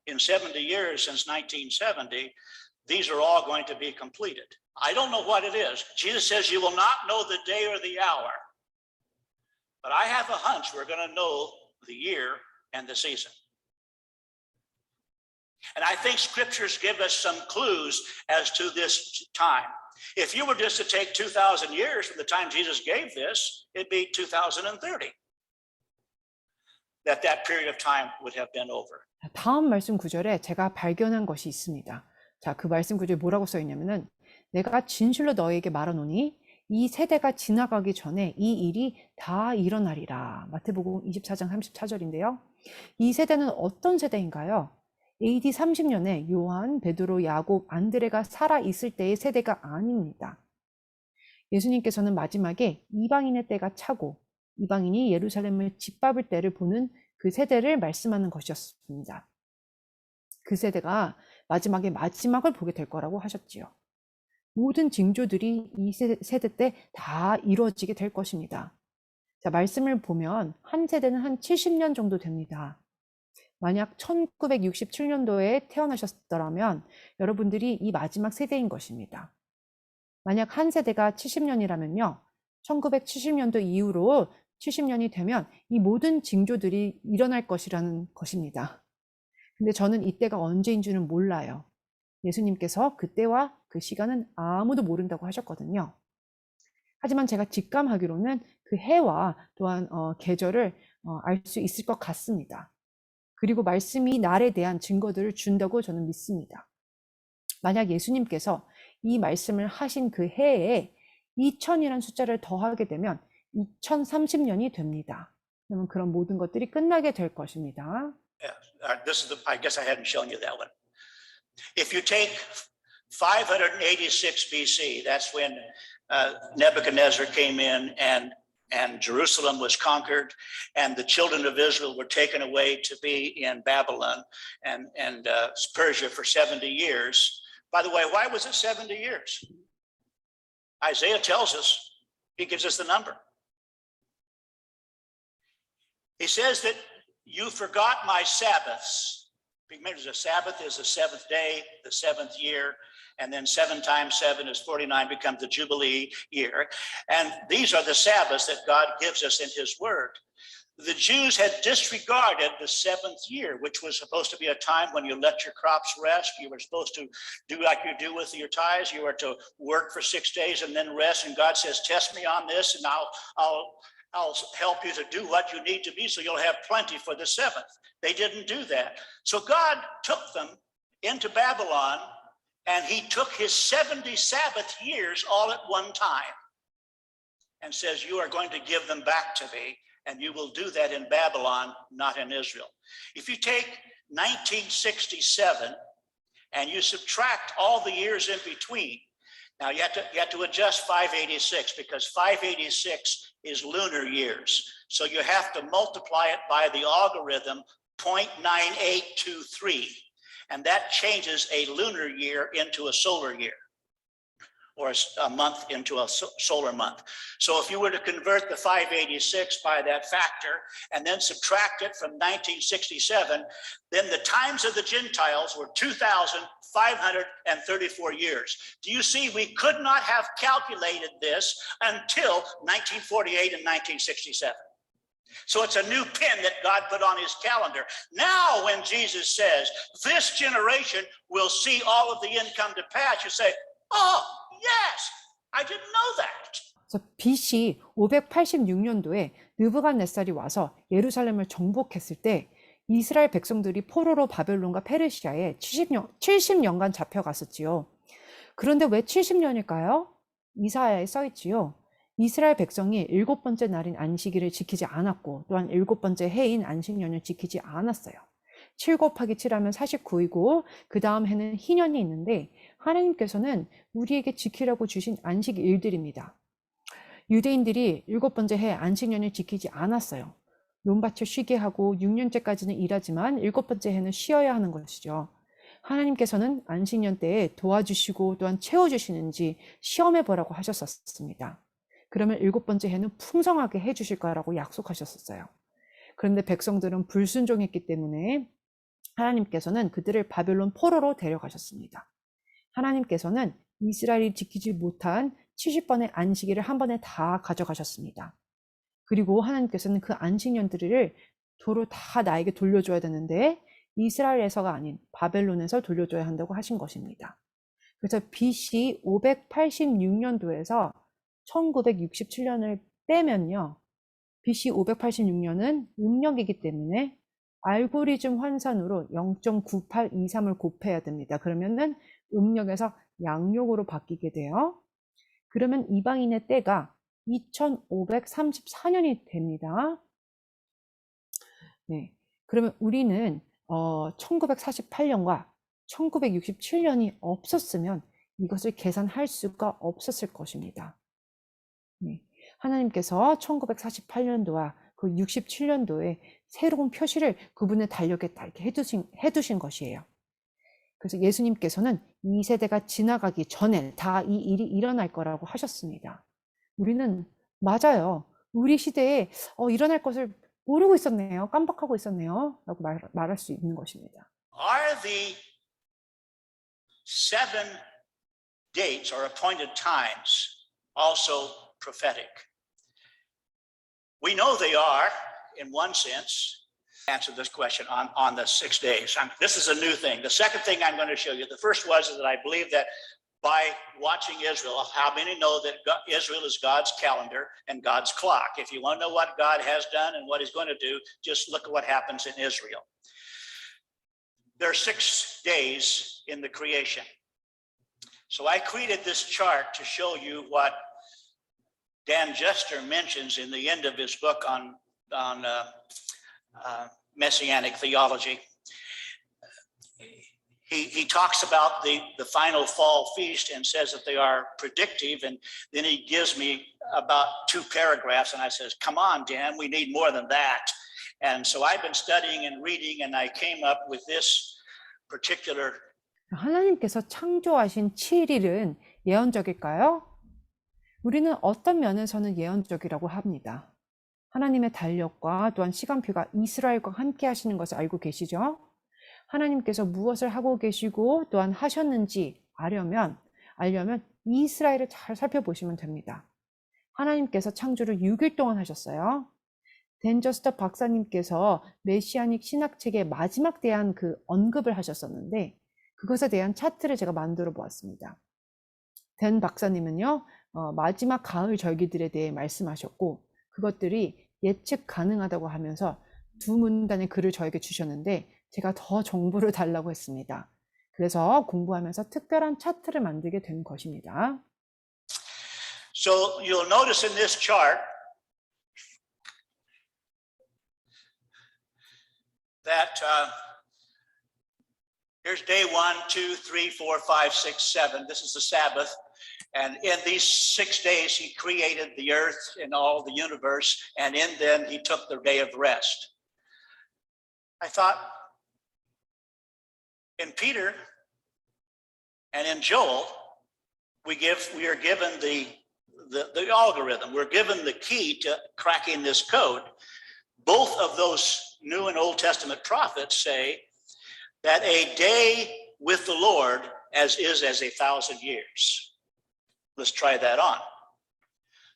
Speaker 3: in 70 years since 1970, these are all going to be completed. I don't know what it is. Jesus says you will not know the day or the hour. But I have a hunch we're going to know the year and the season. And I think scriptures give us some clues as to this time. If you were just to take 2,000 years from the time Jesus gave this, it'd be 2030. That period of time would have been over.
Speaker 1: 다음 말씀 구절에 제가 발견한 것이 있습니다. 자, 그 말씀 구절에 뭐라고 써 있냐면은 내가 진실로 너에게 말하노니 이 세대가 지나가기 전에 이 일이 다 일어나리라. 마태복음 24장 34절인데요. 이 세대는 어떤 세대인가요? AD 30년에 요한, 베드로, 야곱, 안드레가 살아 있을 때의 세대가 아닙니다. 예수님께서는 마지막에 이방인의 때가 차고 이방인이 예루살렘을 짓밟을 때를 보는 그 세대를 말씀하는 것이었습니다. 그 세대가 마지막에 마지막을 보게 될 거라고 하셨지요. 모든 징조들이 이 세대 때 다 이루어지게 될 것입니다. 자, 말씀을 보면 한 세대는 한 70년 정도 됩니다. 만약 1967년도에 태어나셨더라면 여러분들이 이 마지막 세대인 것입니다. 만약 한 세대가 70년이라면요. 1970년도 이후로 70년이 되면 이 모든 징조들이 일어날 것이라는 것입니다. 근데 저는 이때가 언제인 줄은 몰라요. 예수님께서 그때와 그 시간은 아무도 모른다고 하셨거든요. 하지만 제가 직감하기로는 그 해와 또한 계절을 알 수 있을 것 같습니다. 그리고 말씀이 날에 대한 증거들을 준다고 저는 믿습니다. 만약 예수님께서 이 말씀을 하신 그 해에 2000이라는 숫자를 더하게 되면 2030년이 됩니다. 그러면 그런 모든 것들이 끝나게 될 것입니다.
Speaker 3: This is I guess I hadn't shown you that one. If you take 586 BC, that's when Nebuchadnezzar came in and Jerusalem was conquered, and the children of Israel were taken away to be in Babylon and Persia for 70 years. By the way, why was it 70 years? Isaiah tells us, he gives us the number. He says that you forgot my Sabbaths. Remember, the Sabbath is the seventh day, the seventh year, and then 7 times 7 is 49, becomes the Jubilee year. And these are the Sabbaths that God gives us in his word. The Jews had disregarded the seventh year, which was supposed to be a time when you let your crops rest. You were supposed to do like you do with your tithes. You were to work for 6 days and then rest. And God says, test me on this, and I'll help you to do what you need to be so you'll have plenty for the seventh. They didn't do that. So God took them into Babylon, and he took his 70 Sabbath years all at one time and says, you are going to give them back to me. And you will do that in Babylon, not in Israel. If you take 1967 and you subtract all the years in between, now you have to adjust 586 because 586 is lunar years. So you have to multiply it by the algorithm 0.9823. And that changes a lunar year into a solar year, or a month into a solar month. So if you were to convert the 586 by that factor and then subtract it from 1967, then the times of the Gentiles were 2,534 years. Do you see, we could not have calculated this until 1948 and 1967. So it's a new pin that God put on his calendar. Now, when Jesus says, this generation will see all of the end come to pass, you say, oh, yes, I didn't know that.
Speaker 1: 그래서 BC 586년도에 느부갓네살이 와서 예루살렘을 정복했을 때 이스라엘 백성들이 포로로 바벨론과 페르시아에 70년간 잡혀갔었지요. 그런데 왜 70년일까요? 이사야에 써있지요. 이스라엘 백성이 7번째 날인 안식일을 지키지 않았고 또한 7번째 해인 안식년을 지키지 않았어요. 7 곱하기 7하면 49이고 그 다음 해는 희년이 있는데 하나님께서는 우리에게 지키라고 주신 안식일들입니다. 유대인들이 7번째 해 안식년을 지키지 않았어요. 논밭을 쉬게 하고 6년째까지는 일하지만 7번째 해는 쉬어야 하는 것이죠. 하나님께서는 안식년 때에 도와주시고 또한 채워주시는지 시험해보라고 하셨었습니다. 그러면 7번째 해는 풍성하게 해주실 거라고 약속하셨었어요. 그런데 백성들은 불순종했기 때문에 하나님께서는 그들을 바벨론 포로로 데려가셨습니다. 하나님께서는 이스라엘이 지키지 못한 70번의 안식일을 한 번에 다 가져가셨습니다. 그리고 하나님께서는 그 안식년들을 도로 다 나에게 돌려줘야 되는데 이스라엘에서가 아닌 바벨론에서 돌려줘야 한다고 하신 것입니다. 그래서 BC 586년도에서 1967년을 빼면요. BC 586년은 음력이기 때문에 알고리즘 환산으로 0.9823을 곱해야 됩니다. 그러면은 음력에서 양력으로 바뀌게 돼요. 그러면 이방인의 때가 2534년이 됩니다. 네. 그러면 우리는 1948년과 1967년이 없었으면 이것을 계산할 수가 없었을 것입니다. 네. 하나님께서 1948년도와 그 67년도에 새로운 표시를 그분의 달력에 다 이렇게 해두신 것이에요. 그래서 예수님께서는 이 세대가 지나가기 전에 다 이 일이 일어날 거라고 하셨습니다. 우리는 맞아요. 우리 시대에 일어날 것을 모르고 있었네요. 깜빡하고 있었네요. 라고 말할 수 있는 것입니다.
Speaker 3: Are the 7 dates or appointed times also prophetic? We know they are, in one sense. Answer this question on the 6 days. This is a new thing. The second thing I'm going to show you, the first was that I believe that by watching Israel. How many know that Israel is God's calendar and God's clock? If you want to know what God has done and what he's going to do, just look at what happens in Israel. There are 6 days in the creation. So I created this chart to show you what Dan Jester mentions in the end of his book on Messianic theology. He talks about the final fall feast and says that they are predictive, and then he gives me about 2 paragraphs, and I says, come on, Dan, we need more than that. And so I've been studying and reading, and I came up with this particular.
Speaker 1: 하나님께서 창조하신 7일은 예언적일까요? 우리는 어떤 면에서는 예언적이라고 합니다. 하나님의 달력과 또한 시간표가 이스라엘과 함께 하시는 것을 알고 계시죠? 하나님께서 무엇을 하고 계시고 또한 하셨는지 알려면 이스라엘을 잘 살펴보시면 됩니다. 하나님께서 창조를 6일 동안 하셨어요. 댄 저스터 박사님께서 메시아닉 신학책의 마지막 대한 그 언급을 하셨었는데 그것에 대한 차트를 제가 만들어 보았습니다. 댄 박사님은요, 마지막 가을 절기들에 대해 말씀하셨고 그것들이 예측 가능하다고 하면서 2문단의 글을 저에게 주셨는데 제가 더 정보를 달라고 했습니다. 그래서 공부하면서 특별한 차트를 만들게 된 것입니다.
Speaker 3: So you'll notice in this chart that here's day 1, 2, 3, 4, 5, 6, 7. This is the Sabbath. And in these 6 days, he created the earth and all the universe. And in them, he took the day of rest. I thought, in Peter and in Joel, we are given the algorithm. We're given the key to cracking this code. Both of those New and Old Testament prophets say that a day with the Lord as 1,000 years. Let's try that on.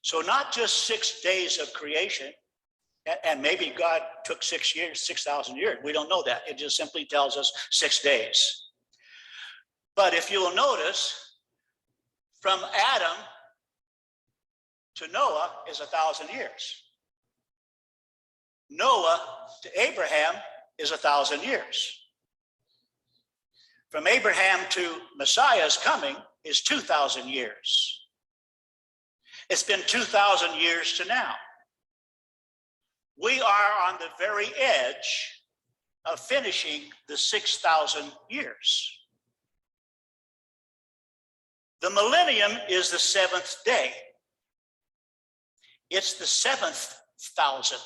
Speaker 3: So not just 6 days of creation, and maybe God took 6 years, 6,000 years. We don't know that. It just simply tells us 6 days. But if you'll notice, from Adam to Noah is 1,000 years. Noah to Abraham is 1,000 years. From Abraham to Messiah's coming is 2,000 years. It's been 2,000 years to now. We are on the very edge of finishing the 6,000 years. The millennium is the 7th day. It's the 7th thousand.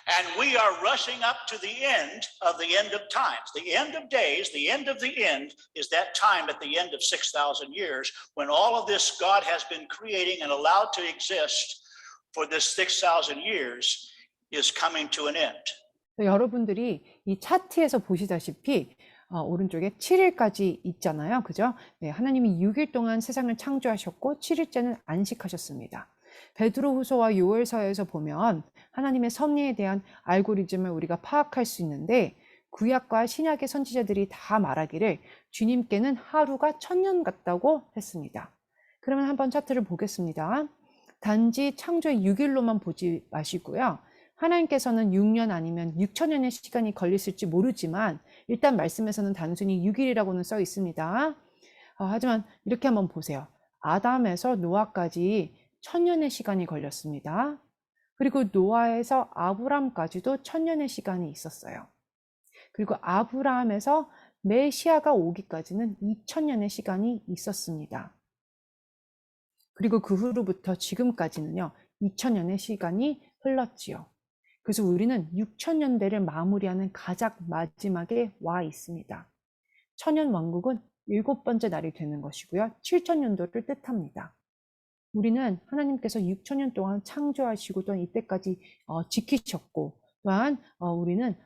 Speaker 3: And we are rushing up to the end of times. The end of days, the end of the end is that time at the end of 6,000 years when all of this God has been creating and allowed to exist for this 6,000 years is coming to an end.
Speaker 1: 여러분들이 이 차트에서 보시다시피 오른쪽에 7일까지 있잖아요. 그죠? 네, 하나님이 6일 동안 세상을 창조하셨고 7일째는 안식하셨습니다. 베드로후서와 요엘서에서 보면 하나님의 섭리에 대한 알고리즘을 우리가 파악할 수 있는데 구약과 신약의 선지자들이 다 말하기를 주님께는 하루가 1000년 같다고 했습니다. 그러면 한번 차트를 보겠습니다. 단지 창조의 6일로만 보지 마시고요. 하나님께서는 6년 아니면 6천년의 시간이 걸렸을지 모르지만 일단 말씀에서는 단순히 6일이라고는 써 있습니다. 하지만 이렇게 한번 보세요. 아담에서 노아까지 1000년의 시간이 걸렸습니다. 그리고 노아에서 아브람까지도 1000년의 시간이 있었어요. 그리고 아브라함에서 메시아가 오기까지는 2000년의 시간이 있었습니다. 그리고 그 후로부터 지금까지는요, 2000년의 시간이 흘렀지요. 그래서 우리는 6000년대를 마무리하는 가장 마지막에 와 있습니다. 천년 왕국은 7번째 날이 되는 것이고요. 7000년도를 뜻합니다. 우리는 하나님께서 6000년 동안 창조하시고 또한 이때까지 지키셨고 또한 우리는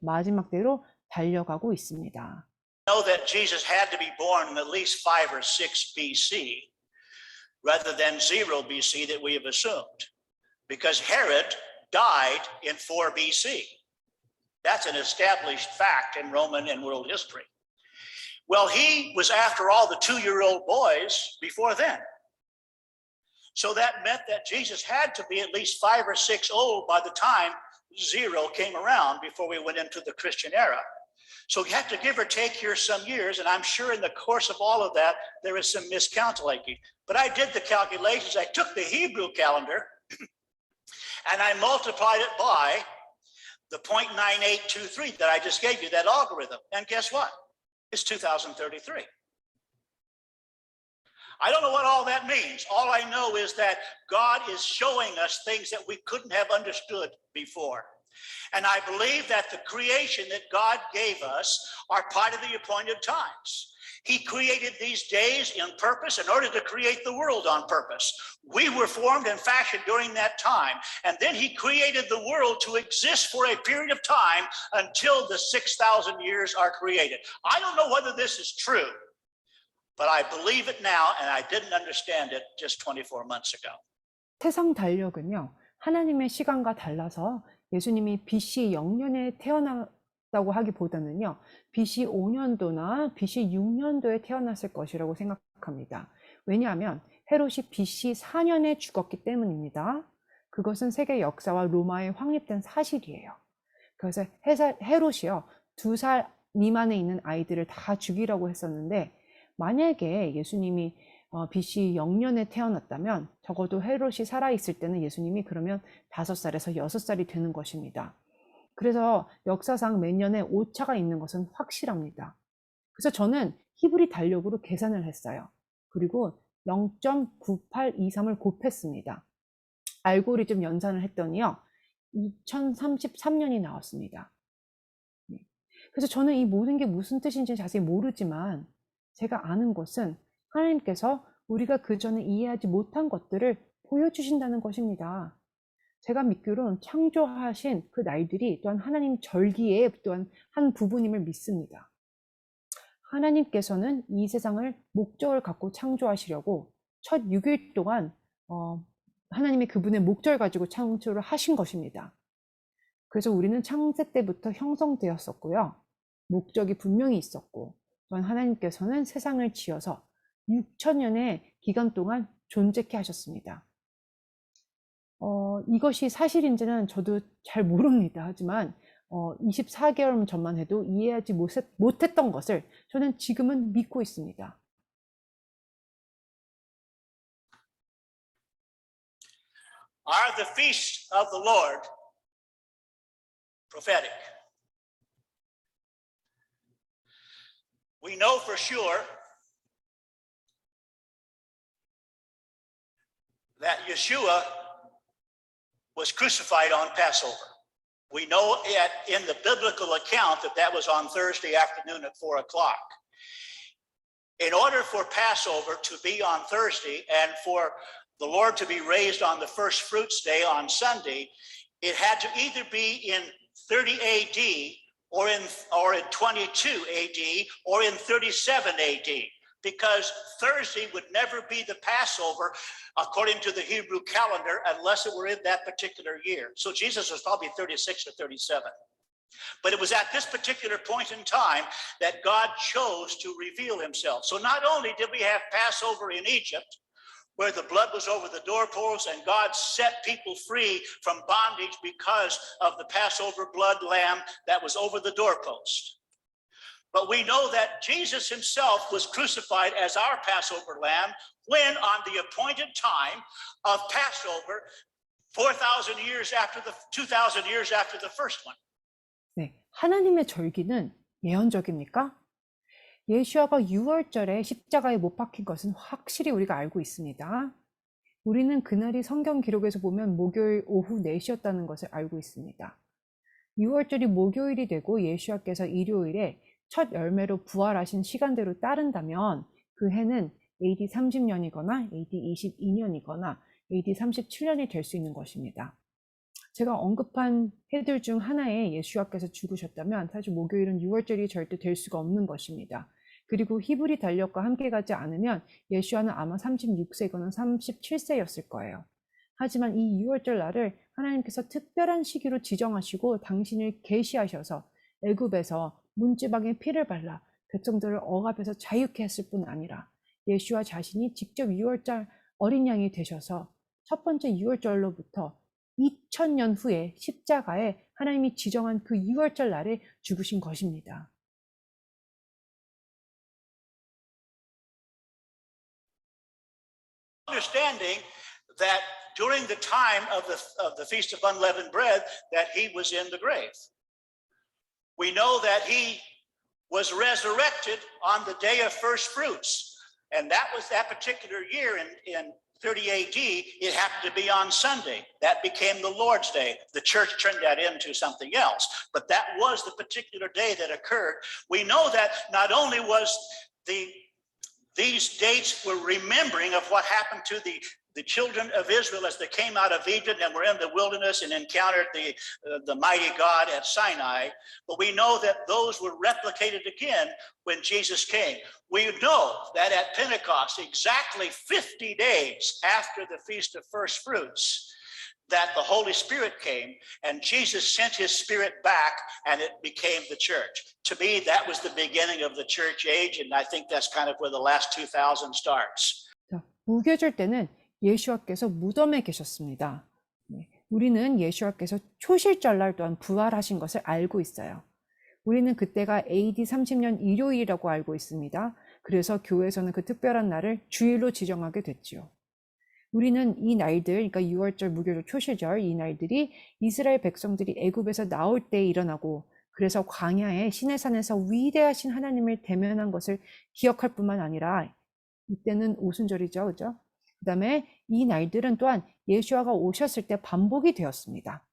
Speaker 1: 마지막대로 달려가고 있습니다.
Speaker 3: Know that Jesus had to be born at least 5 or 6 BC rather than 0 BC that we have assumed, because Herod died in 4 BC. That's an established fact in Roman and world history. Well, he was after all the 2-year-old boys before then. So that meant that Jesus had to be at least 5 or 6 old by the time 0 came around before we went into the Christian era. So you have to give or take here some years, and I'm sure in the course of all of that, there is some miscalculating. But I did the calculations. I took the Hebrew calendar, and I multiplied it by the 0.9823 that I just gave you, that algorithm. And guess what? It's 2033. I don't know what all that means. All I know is that God is showing us things that we couldn't have understood before. And I believe that the creation that God gave us are part of the appointed times. He created these days in purpose in order to create the world on purpose. We were formed and fashioned during that time. And then he created the world to exist for a period of time until the 6,000 years are created. I don't know whether this is true, but I believe it now, and I didn't understand it just 24 months ago.
Speaker 1: 세상 달력은요, 하나님의 시간과 달라서 예수님이 BC 0년에 태어났다고 하기보다는요, BC 5년도나 BC 6년도에 태어났을 것이라고 생각합니다. 왜냐하면 헤롯이 BC 4년에 죽었기 때문입니다. 그것은 세계 역사와 로마에 확립된 사실이에요. 그래서 헤롯이요, 2살 미만에 있는 아이들을 다 죽이라고 했었는데, 만약에 예수님이 BC 0년에 태어났다면 적어도 헤롯이 살아있을 때는 예수님이 그러면 5살에서 6살이 되는 것입니다. 그래서 역사상 매년에 오차가 있는 것은 확실합니다. 그래서 저는 히브리 달력으로 계산을 했어요. 그리고 0.9823을 곱했습니다. 알고리즘 연산을 했더니요, 2033년이 나왔습니다. 그래서 저는 이 모든 게 무슨 뜻인지 자세히 모르지만 제가 아는 것은 하나님께서 우리가 그전에 이해하지 못한 것들을 보여주신다는 것입니다. 제가 믿기로는 창조하신 그 날들이 또한 하나님 절기의 또한 한 부분임을 믿습니다. 하나님께서는 이 세상을 목적을 갖고 창조하시려고 첫 6일 동안 하나님의 그분의 목적을 가지고 창조를 하신 것입니다. 그래서 우리는 창세 때부터 형성되었었고요. 목적이 분명히 있었고, 또한 하나님께서는 세상을 지어서 6천년의 기간 동안 존재케 하셨습니다. 이것이 사실인지는 저도 잘 모릅니다. 하지만 24개월 전만 해도 이해하지 못했던 것을 저는 지금은 믿고 있습니다.
Speaker 3: Are the feasts of the Lord prophetic? We know for sure that Yeshua was crucified on Passover. We know in the biblical account that was on Thursday afternoon at 4 o'clock. In order for Passover to be on Thursday and for the Lord to be raised on the first fruits day on Sunday, it had to either be in 30 AD or in 22 AD or in 37 AD, because Thursday would never be the Passover according to the Hebrew calendar unless it were in that particular year. So Jesus was probably 36 or 37. But it was at this particular point in time that God chose to reveal himself. So not only did we have Passover in Egypt, where the blood was over the doorposts and God set people free from bondage because of the Passover blood lamb that was over the doorpost. But we know that Jesus himself was crucified as our Passover lamb when on the appointed time of Passover, 2,000 years after the first one.
Speaker 1: 네, 하나님의 절기는 예언적입니까? 예수아가 6월절에 십자가에 못 박힌 것은 확실히 우리가 알고 있습니다. 우리는 그날이 성경 기록에서 보면 목요일 오후 4시였다는 것을 알고 있습니다. 6월절이 목요일이 되고 예수아께서 일요일에 첫 열매로 부활하신 시간대로 따른다면 그 해는 AD 30년이거나 AD 22년이거나 AD 37년이 될 수 있는 것입니다. 제가 언급한 해들 중 하나에 예수아께서 죽으셨다면 사실 목요일은 6월절이 절대 될 수가 없는 것입니다. 그리고 히브리 달력과 함께 가지 않으면 예수아는 아마 36세거나 37세였을 거예요. 하지만 이 6월절 날을 하나님께서 특별한 시기로 지정하시고 당신을 계시하셔서 애굽에서 문지방에 피를 발라 백성들을 억압해서 자유케 했을 뿐 아니라 예수와 자신이 직접 6월절 어린 양이 되셔서 첫 번째 6월절로부터 2000년 후에 십자가에 하나님이 지정한 그 6월절 날에 죽으신 것입니다.
Speaker 3: Understanding that during the time of the Feast of Unleavened Bread, that he was in the grave. We know that he was resurrected on the day of first fruits. And that was that particular year in 30 AD. It happened to be on Sunday. That became the Lord's Day. The church turned that into something else, but that was the particular day that occurred. We know that not only was these dates were remembering of what happened to the children of Israel as they came out of Egypt and were in the wilderness and encountered the mighty God at Sinai. But we know that those were replicated again when Jesus came. We know that at Pentecost, exactly 50 days after the Feast of First Fruits, that the Holy Spirit came and Jesus sent his Spirit back and it became the church. To me, that was the beginning of the church age, and I think that's kind of where the last 2000 starts.
Speaker 1: 자, 무교절 때는 예수와께서 무덤에 계셨습니다. 네, 우리는 예수와께서 초실절날 또한 부활하신 것을 알고 있어요. 우리는 그때가 AD 30년 일요일이라고 알고 있습니다. 그래서 교회에서는 그 특별한 날을 주일로 지정하게 됐죠. 우리는 이 날들, 그러니까 6월절, 무교절, 초실절, 이 날들이 이스라엘 백성들이 애굽에서 나올 때 일어나고, 그래서 광야의 시내산에서 위대하신 하나님을 대면한 것을 기억할 뿐만 아니라, 이때는 오순절이죠, 그죠? 그 다음에 이 날들은 또한 예수와가 오셨을 때 반복이 되었습니다.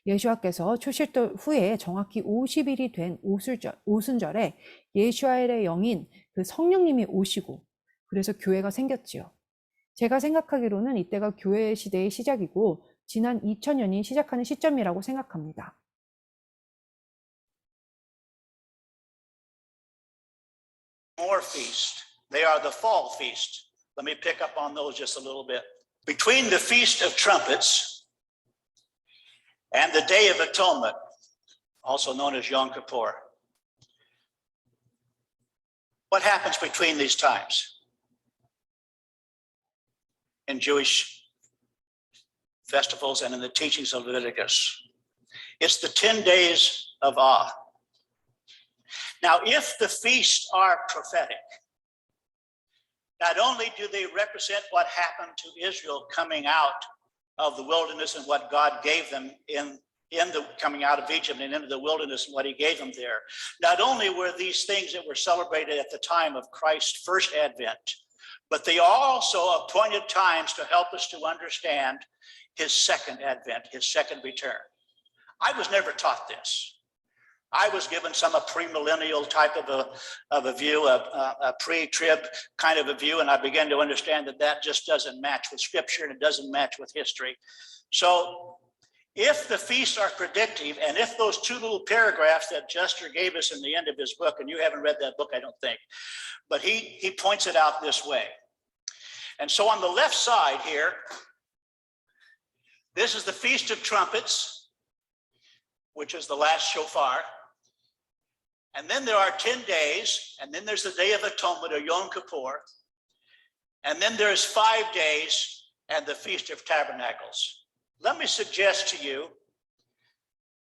Speaker 1: 예수와께서 초실절 후에 정확히 50일이 된 오순절에 예수와의 영인 그 성령님이 오시고, 그래서 교회가 생겼지요. 제가 생각하기로는 이때가 교회 시대의 시작이고 지난 2000년이 시작하는 시점이라고 생각합니다.
Speaker 3: More feast. They are the fall feast. Let me pick up on those just a little bit. Between the Feast of Trumpets and the Day of Atonement, also known as Yom Kippur, what happens between these times in Jewish festivals and in the teachings of Leviticus? It's the 10 days of awe. Now, if the feasts are prophetic, not only do they represent what happened to Israel coming out of the wilderness and what God gave them in the coming out of Egypt and into the wilderness and what he gave them there, not only were these things that were celebrated at the time of Christ's first advent, but they are also appointed times to help us to understand his second advent, his second return. I was never taught this. I was given some a premillennial type of a view, a pre-trib kind of a view, and I began to understand that that just doesn't match with scripture and it doesn't match with history. So if the feasts are predictive, and if those two little paragraphs that Juster gave us in the end of his book, and you haven't read that book, I don't think, but he points it out this way. And so on the left side here, this is the Feast of Trumpets, which is the last shofar. And then there are 10 days, and then there's the Day of Atonement, or Yom Kippur. And then there's 5 days and the Feast of Tabernacles. Let me suggest to you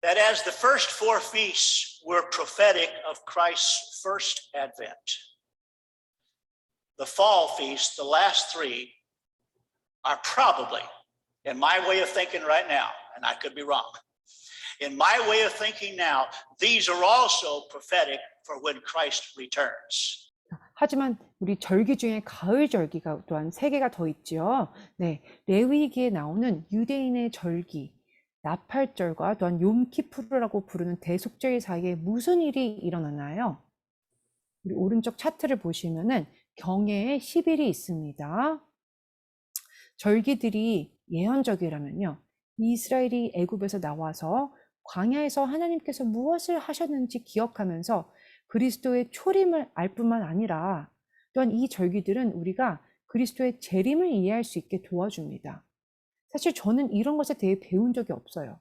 Speaker 3: that as the first 4 feasts were prophetic of Christ's first advent, the fall feast, the last 3, are probably, in my way of thinking right now, and I could be wrong, in my way of thinking now, these are also prophetic for when Christ returns.
Speaker 1: 하지만 우리 절기 중에 가을 절기가 또한 3개가 더 있죠. 네, 레위기에 나오는 유대인의 절기, 나팔절과 또한 욤키푸르라고 부르는 대속절 사이에 무슨 일이 일어나나요? 우리 오른쪽 차트를 보시면은 경해에 10일이 있습니다. 절기들이 예언적이라면요, 이스라엘이 애굽에서 나와서 광야에서 하나님께서 무엇을 하셨는지 기억하면서 그리스도의 초림을 알 뿐만 아니라 또한 이 절기들은 우리가 그리스도의 재림을 이해할 수 있게 도와줍니다. 사실 저는 이런 것에 대해 배운 적이 없어요.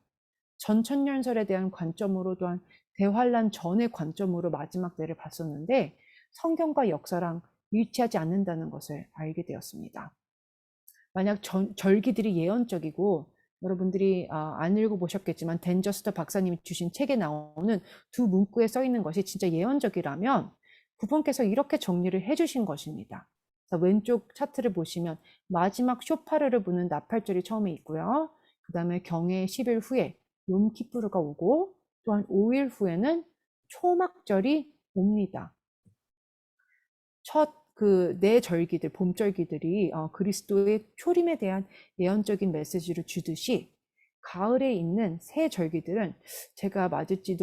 Speaker 1: 전천년설에 대한 관점으로 또한 대환란 전의 관점으로 마지막 때를 봤었는데 성경과 역사랑 일치하지 않는다는 것을 알게 되었습니다. 만약 절기들이 예언적이고 여러분들이 안 읽어보셨겠지만 댄 저스터 박사님이 주신 책에 나오는 두 문구에 써 있는 것이 진짜 예언적이라면 그분께서 이렇게 정리를 해주신 것입니다. 왼쪽 차트를 보시면 마지막 쇼파르를 부는 나팔절이 처음에 있고요. 그 다음에 경의 10일 후에 욤키푸르가 오고 또한 5일 후에는 초막절이 옵니다. 첫 그 네 절기들, 봄절기들이 그리스도의 초림에 대한 예언적인 메시지를 주듯이 가을에 있는 새 절기들은 제가 맞을지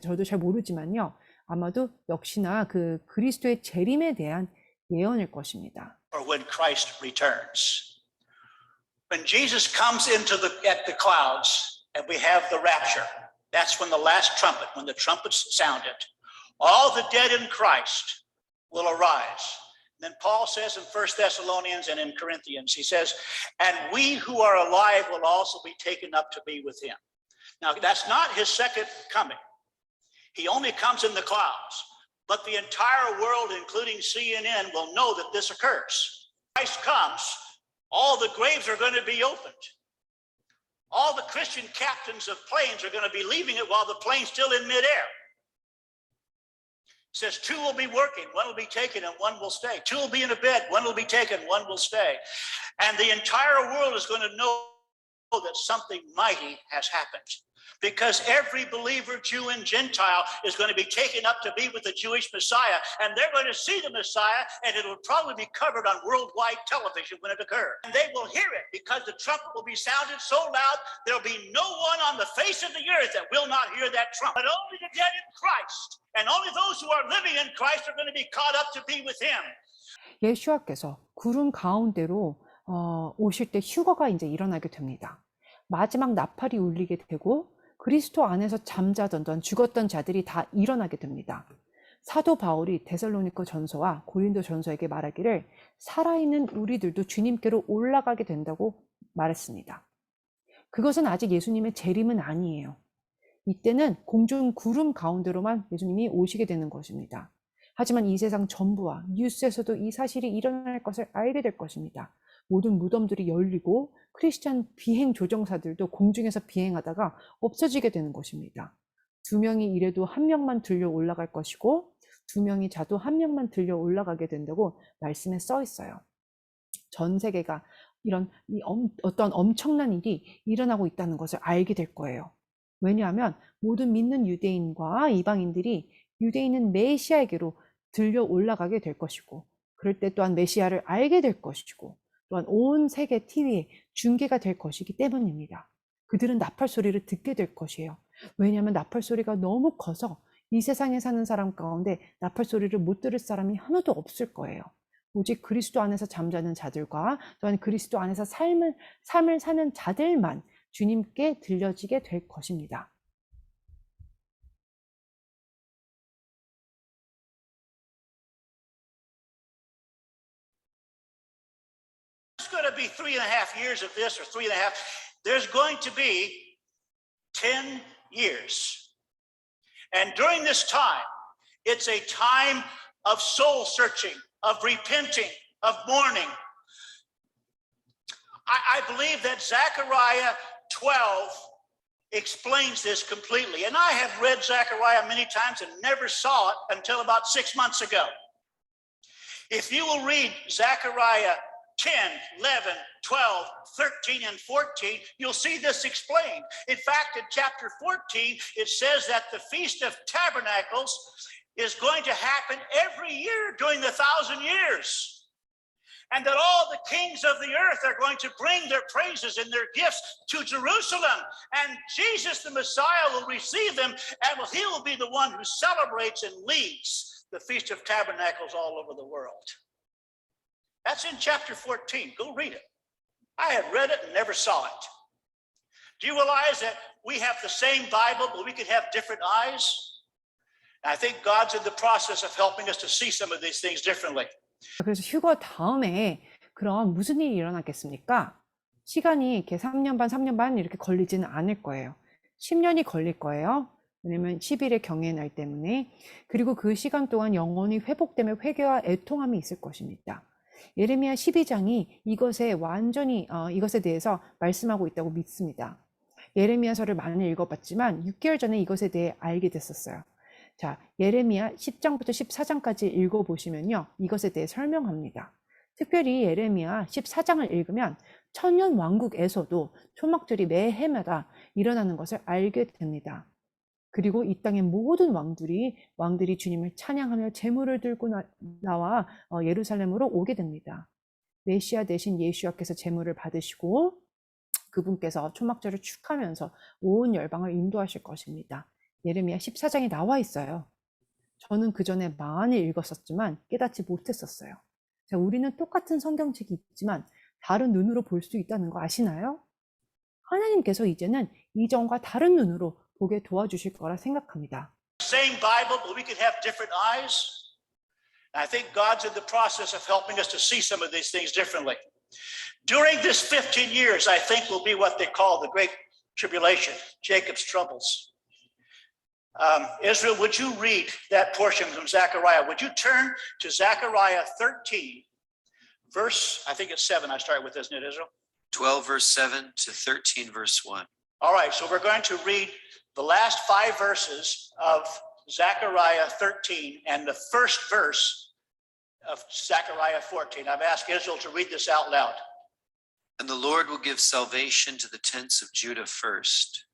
Speaker 1: 저도 잘 모르지만요. 아마도 역시나 그 그리스도의 재림에 대한 예언일 것입니다.
Speaker 3: Or when Christ returns. When Jesus comes at the clouds and we have the rapture, that's when the last trumpet, when the trumpet's sounded, all the dead in Christ will arise. And then Paul says in 1 Thessalonians and in Corinthians, he says, and we who are alive will also be taken up to be with him. Now, that's not his second coming. He only comes in the clouds. But the entire world, including CNN, will know that this occurs. Christ comes, all the graves are going to be opened. All the Christian captains of planes are going to be leaving it while the plane's still in midair. It says two will be working, one will be taken and one will stay. Two will be in a bed, one will be taken, one will stay. And the entire world is going to know that something mighty has happened. Because every believer, Jew and Gentile, is going to be taken up to be with the Jewish Messiah, and they're going to see the Messiah, and it will probably be covered on worldwide television when it occurs. And they will hear it because the trumpet will be sounded so loud, there'll be no one on the face of the earth that will not hear that trumpet. But only the dead in Christ, and only those who are living in Christ are going to be caught up to be with him.
Speaker 1: 예수와께서 구름 가운데로 오실 때 휴거가 이제 일어나게 됩니다. 마지막 나팔이 울리게 되고 그리스도 안에서 잠자던 죽었던 자들이 다 일어나게 됩니다. 사도 바울이 데살로니가 전서와 고린도 전서에게 말하기를 살아있는 우리들도 주님께로 올라가게 된다고 말했습니다. 그것은 아직 예수님의 재림은 아니에요. 이때는 공중 구름 가운데로만 예수님이 오시게 되는 것입니다. 하지만 이 세상 전부와 뉴스에서도 이 사실이 일어날 것을 알게 될 것입니다. 모든 무덤들이 열리고 크리스찬 비행 조종사들도 공중에서 비행하다가 없어지게 되는 것입니다. 2명이 일해도 1명만 들려 올라갈 것이고 2명이 자도 1명만 들려 올라가게 된다고 말씀에 써 있어요. 전 세계가 이런 어떤 엄청난 일이 일어나고 있다는 것을 알게 될 거예요. 왜냐하면 모든 믿는 유대인과 이방인들이 유대인은 메시아에게로 들려 올라가게 될 것이고 그럴 때 또한 메시아를 알게 될 것이고 또한 온 세계 TV에 중계가 될 것이기 때문입니다. 그들은 나팔 소리를 듣게 될 것이에요. 왜냐하면 나팔 소리가 너무 커서 이 세상에 사는 사람 가운데 나팔 소리를 못 들을 사람이 하나도 없을 거예요. 오직 그리스도 안에서 잠자는 자들과 또한 그리스도 안에서 삶을 사는 자들만 주님께 들려지게 될 것입니다.
Speaker 3: Going to be 3.5 years of this or 3.5. There's going to be 10 years. And during this time, it's a time of soul searching, of repenting, of mourning. I believe that Zechariah 12 explains this completely. And I have read Zechariah many times and never saw it until about 6 months ago. If you will read Zechariah 10, 11, 12, 13, and 14, you'll see this explained. In fact, in chapter 14, it says that the Feast of Tabernacles is going to happen every year during the 1,000 years. And that all the kings of the earth are going to bring their praises and their gifts to Jerusalem. And Jesus, the Messiah, will receive them, and he will be the one who celebrates and leads the Feast of Tabernacles all over the world. That's in chapter 14. Go read it. I had read it and never saw it. Do you realize that we have the same Bible, but we could have different eyes? And I think God's in the process of helping us to see some of these things differently.
Speaker 1: 그래서 휴거 다음에 그럼 무슨 일이 일어났겠습니까? 시간이 이렇게 3년 반, 3년 반 이렇게 걸리지는 않을 거예요. 10년이 걸릴 거예요. 왜냐면 10일의 경외의 날 때문에. 그리고 그 시간 동안 영혼이 회복되며 회개와 애통함이 있을 것입니다. 예레미야 12장이 이것에 완전히 이것에 대해서 말씀하고 있다고 믿습니다. 예레미야서를 많이 읽어봤지만 6개월 전에 이것에 대해 알게 됐었어요. 자, 예레미야 10장부터 14장까지 읽어보시면요, 이것에 대해 설명합니다. 특별히 예레미야 14장을 읽으면 천년 왕국에서도 초막절이 매 해마다 일어나는 것을 알게 됩니다. 그리고 이 땅의 모든 왕들이 주님을 찬양하며 제물을 들고 나와 예루살렘으로 오게 됩니다. 메시아 대신 예수와께서 제물을 받으시고 그분께서 초막절을 축하하면서 온 열방을 인도하실 것입니다. 예레미야 14장이 나와 있어요. 저는 그 전에 많이 읽었었지만 깨닫지 못했었어요. 자, 우리는 똑같은 성경책이 있지만 다른 눈으로 볼 수 있다는 거 아시나요? 하나님께서 이제는 이전과 다른 눈으로 보게 도와주실 거라 생각합니다.
Speaker 3: Same Bible, but we could have different eyes. I think God's in the process of helping us to see some of these things differently. During this 15 years, I think will be what they call the Great Tribulation, Jacob's troubles. Israel, would you read that portion from Zechariah? Would you turn to Zechariah 13, verse, I think it's 7, I start with, isn't it, Israel?
Speaker 4: 12 verse 7 to 13 verse 1.
Speaker 3: All right, so we're going to read the last 5 verses of Zechariah 13 and the first verse of Zechariah 14. I've asked Israel to read this out loud.
Speaker 4: And the Lord will give salvation to the tents of Judah first,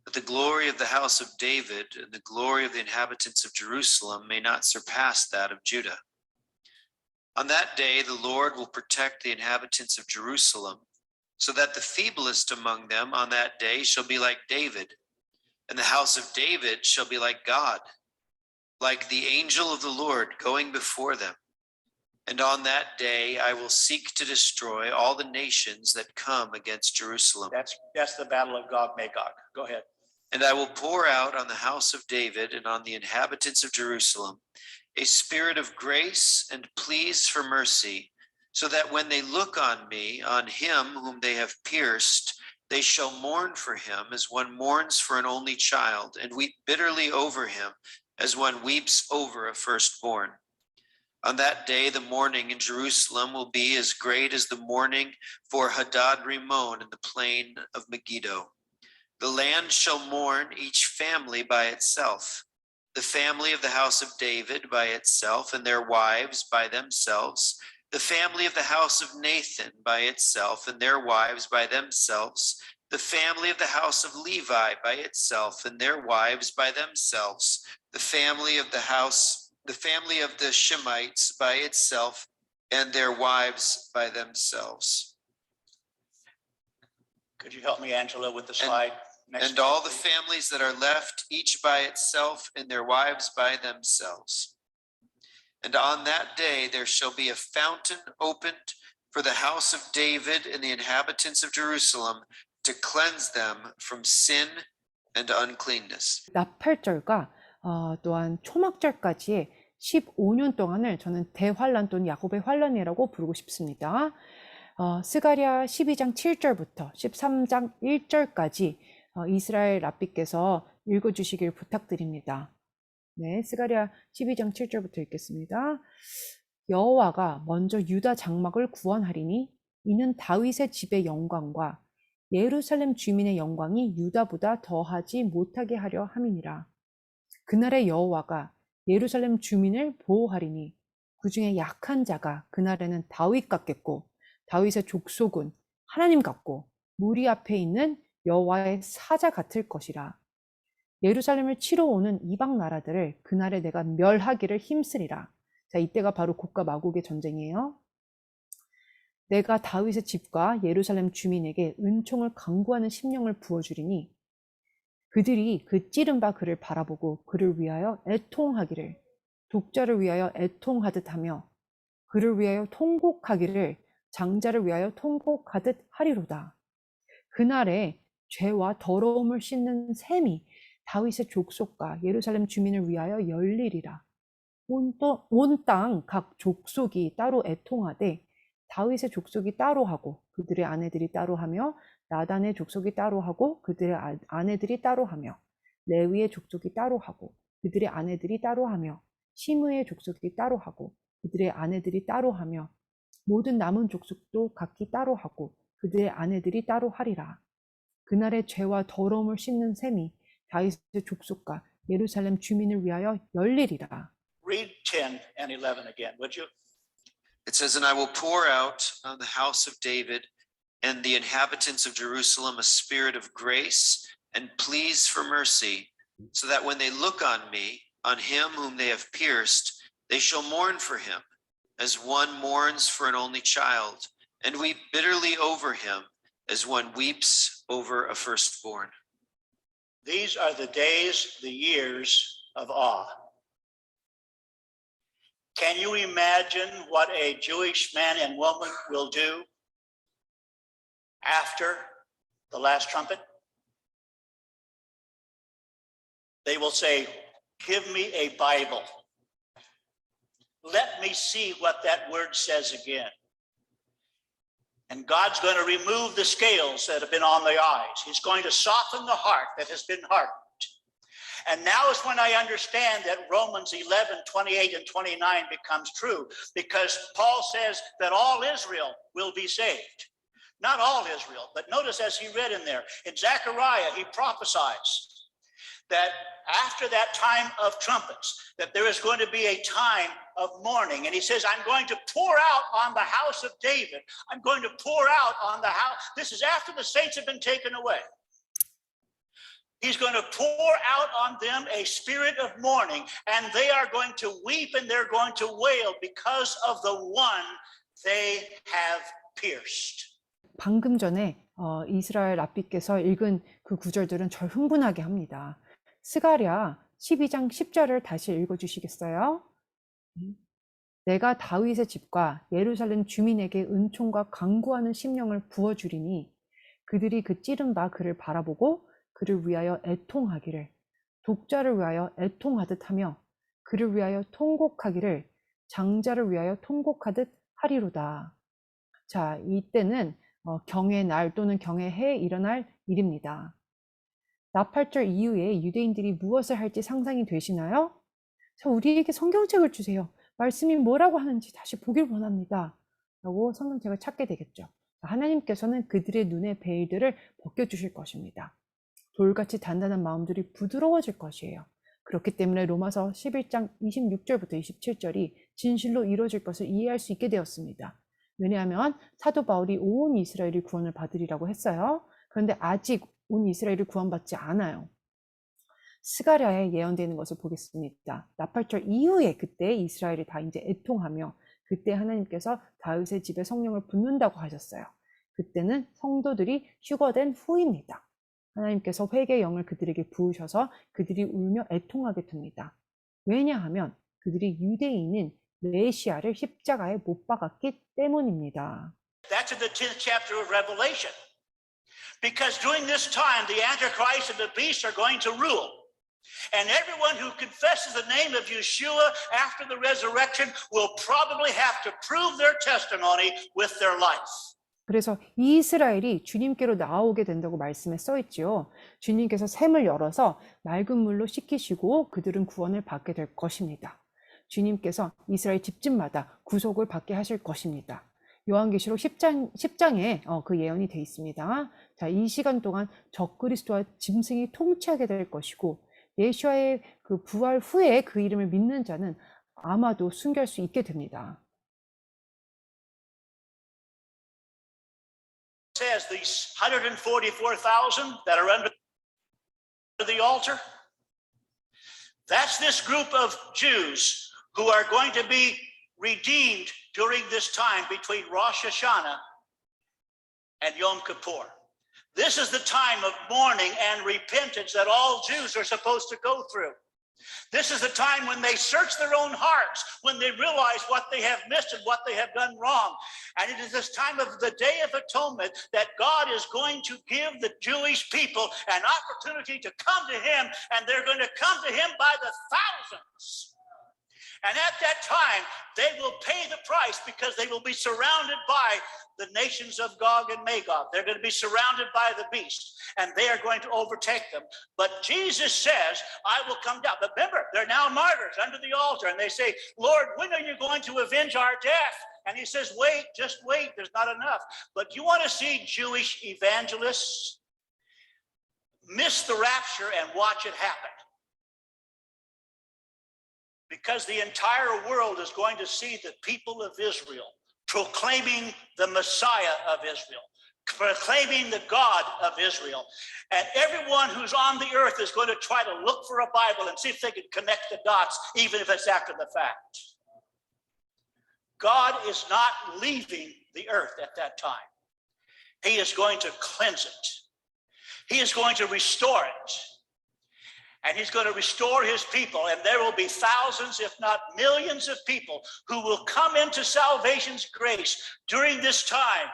Speaker 4: that the glory of the house of David and the glory of the inhabitants of Jerusalem may not surpass that of Judah. On that day, the Lord will protect the inhabitants of Jerusalem, so that the feeblest among them on that day shall be like David, and the house of David shall be like God, like the angel of the Lord going before them. And on that day, I will seek to destroy all the nations that come against Jerusalem.
Speaker 3: That's the battle of Gog Magog. Go ahead.
Speaker 4: And I will pour out on the house of David and on the inhabitants of Jerusalem a spirit of grace and pleas for mercy, so that when they look on me, on him whom they have pierced, they shall mourn for him as one mourns for an only child, and weep bitterly over him as one weeps over a firstborn. On that day, the mourning in Jerusalem will be as great as the mourning for Hadad Rimmon in the plain of Megiddo. The land shall mourn each family by itself, the family of the house of David by itself, and their wives by themselves, the family of the house of Nathan by itself, and their wives by themselves, the family of the house of Levi by itself, and their wives by themselves, the family of the Shemites by itself, and their wives by themselves.
Speaker 3: Could you help me, Angela, with the slide?
Speaker 4: And all the families that are left, each by itself, and their wives by themselves. And on that day there shall be a fountain opened for the house of David and the inhabitants of Jerusalem to cleanse them from sin and uncleanness.
Speaker 1: 나팔절과 또한 초막절까지의 15년 동안을 저는 대환란 또는 야곱의 환란이라고 부르고 싶습니다. 스가랴 12장 7절부터 13장 1절까지 이스라엘 랍비께서 읽어주시길 부탁드립니다. 네, 스가랴 12장 7절부터 읽겠습니다. 여호와가 먼저 유다 장막을 구원하리니 이는 다윗의 집의 영광과 예루살렘 주민의 영광이 유다보다 더하지 못하게 하려 함이니라. 그날에 여호와가 예루살렘 주민을 보호하리니 그 중에 약한 자가 그날에는 다윗 같겠고 다윗의 족속은 하나님 같고 무리 앞에 있는 여호와의 사자 같을 것이라. 예루살렘을 치러 오는 이방 나라들을 그날에 내가 멸하기를 힘쓰리라. 자, 이때가 바로 곡과 마곡의 전쟁이에요. 내가 다윗의 집과 예루살렘 주민에게 은총을 강구하는 심령을 부어주리니 그들이 그 찌른 바 그를 바라보고 그를 위하여 애통하기를, 독자를 위하여 애통하듯 하며 그를 위하여 통곡하기를 장자를 위하여 통곡하듯 하리로다. 그날에 죄와 더러움을 씻는 샘이 다윗의 족속과 예루살렘 주민을 위하여 열리리라. 온 땅 각 족속이 따로 애통하되 다윗의 족속이 따로 하고 그들의 아내들이 따로 하며 나단의 족속이 따로 하고 그들의 아내들이 따로 하며 레위의 족속이 따로 하고 그들의 아내들이 따로 하며 시므의 족속이 따로 하고 그들의 아내들이 따로 하며 모든 남은 족속도 각기 따로 하고 그들의 아내들이 따로 하리라. 그날의 죄와 더러움을 씻는 셈이 다윗의 족속과 예루살렘 주민을 위하여 열리리라.
Speaker 3: Read 10 and 11 again, would you?
Speaker 4: It says, "And I will pour out on the house of David and the inhabitants of Jerusalem a spirit of grace and pleas for mercy, so that when they look on me, on him whom they have pierced, they shall mourn for him, as one mourns for an only child, and weep bitterly over him, as one weeps over a firstborn."
Speaker 3: These are the days, the years of awe. Can you imagine what a Jewish man and woman will do after the last trumpet? They will say, "Give me a Bible. Let me see what that word says again." And God's going to remove the scales that have been on the eyes. He's going to soften the heart that has been hardened. And now is when I understand that Romans 11, 28 and 29 becomes true, because Paul says that all Israel will be saved. Not all Israel, but notice as he read in there, in Zechariah, he prophesies that after that time of trumpets, that there is going to be a time of mourning. And he says, "I'm going to pour out on the house of David. I'm going to pour out on the house." This is after the saints have been taken away. He's going to pour out on them a spirit of mourning, and they are going to weep and they're going to wail because of the one they have pierced.
Speaker 1: 방금 전에 이스라엘 랍비께서 읽은 그 구절들은 절 흥분하게 합니다. 스가랴 12장 10절을 다시 읽어주시겠어요? 내가 다윗의 집과 예루살렘 주민에게 은총과 강구하는 심령을 부어주리니 그들이 그 찌른 바 그를 바라보고 그를 위하여 애통하기를, 독자를 위하여 애통하듯 하며 그를 위하여 통곡하기를 장자를 위하여 통곡하듯 하리로다. 자, 이때는 경의 날 또는 경의 해에 일어날 일입니다. 나팔절 이후에 유대인들이 무엇을 할지 상상이 되시나요? 자, 우리에게 성경책을 주세요. 말씀이 뭐라고 하는지 다시 보길 원합니다. 라고 성경책을 찾게 되겠죠. 하나님께서는 그들의 눈의 베일들을 벗겨주실 것입니다. 돌같이 단단한 마음들이 부드러워질 것이에요. 그렇기 때문에 로마서 11장 26절부터 27절이 진실로 이루어질 것을 이해할 수 있게 되었습니다. 왜냐하면 사도 바울이 온 이스라엘이 구원을 받으리라고 했어요. 그런데 아직 온 이스라엘이 구원받지 않아요. 스가랴에 예언되는 것을 보겠습니다. 나팔절 이후에 그때 이스라엘이 다 이제 애통하며 그때 하나님께서 다윗의 집에 성령을 붓는다고 하셨어요. 그때는 성도들이 휴거된 후입니다. 하나님께서 회개의 영을 그들에게 부으셔서 그들이 울며 애통하게 됩니다. 왜냐하면 그들이 유대인인 메시아를 십자가에 못 박았기 때문입니다.
Speaker 3: That's in the 10th chapter of Revelation. Because during this time, the Antichrist and the beast are going to rule. And everyone who confesses the name of Yeshua after the resurrection will probably have to prove their testimony with their life.
Speaker 1: 그래서 이스라엘이 주님께로 나오게 된다고 말씀에 써 있지요. 주님께서 샘을 열어서 맑은 물로 씻기시고 그들은 구원을 받게 될 것입니다. 주님께서 이스라엘 집집마다 구속을 받게 하실 것입니다. 요한계시록 10장에 그 예언이 되어 있습니다. 자, 이 시간 동안 적그리스도와 짐승이 통치하게 될 것이고 예수와의 그 부활 후에 그 이름을 믿는 자는 아마도 순교할 수 있게 됩니다.
Speaker 3: Says these 144,000 that are under the altar, that's this group of Jews who are going to be redeemed during this time between Rosh Hashanah and Yom Kippur. This is the time of mourning and repentance that all Jews are supposed to go through. This is the time when they search their own hearts, when they realize what they have missed and what they have done wrong. And it is this time of the Day of Atonement that God is going to give the Jewish people an opportunity to come to Him, and they're going to come to Him by the thousands. And at that time, they will pay the price because they will be surrounded by the nations of Gog and Magog. They're going to be surrounded by the beast, and they are going to overtake them. But Jesus says, I will come down. But remember, they're now martyrs under the altar, and they say, Lord, when are you going to avenge our death? And he says, wait, just wait. There's not enough. But you want to see Jewish evangelists miss the rapture and watch it happen. Because the entire world is going to see the people of Israel proclaiming the Messiah of Israel, proclaiming the God of Israel. And everyone who's on the earth is going to try to look for a Bible and see if they can connect the dots, even if it's after the fact. God is not leaving the earth at that time. He is going to cleanse it. He is going to restore it. And he's going to restore his people, and there will be thousands, if not millions of people who will come into salvation's grace during this time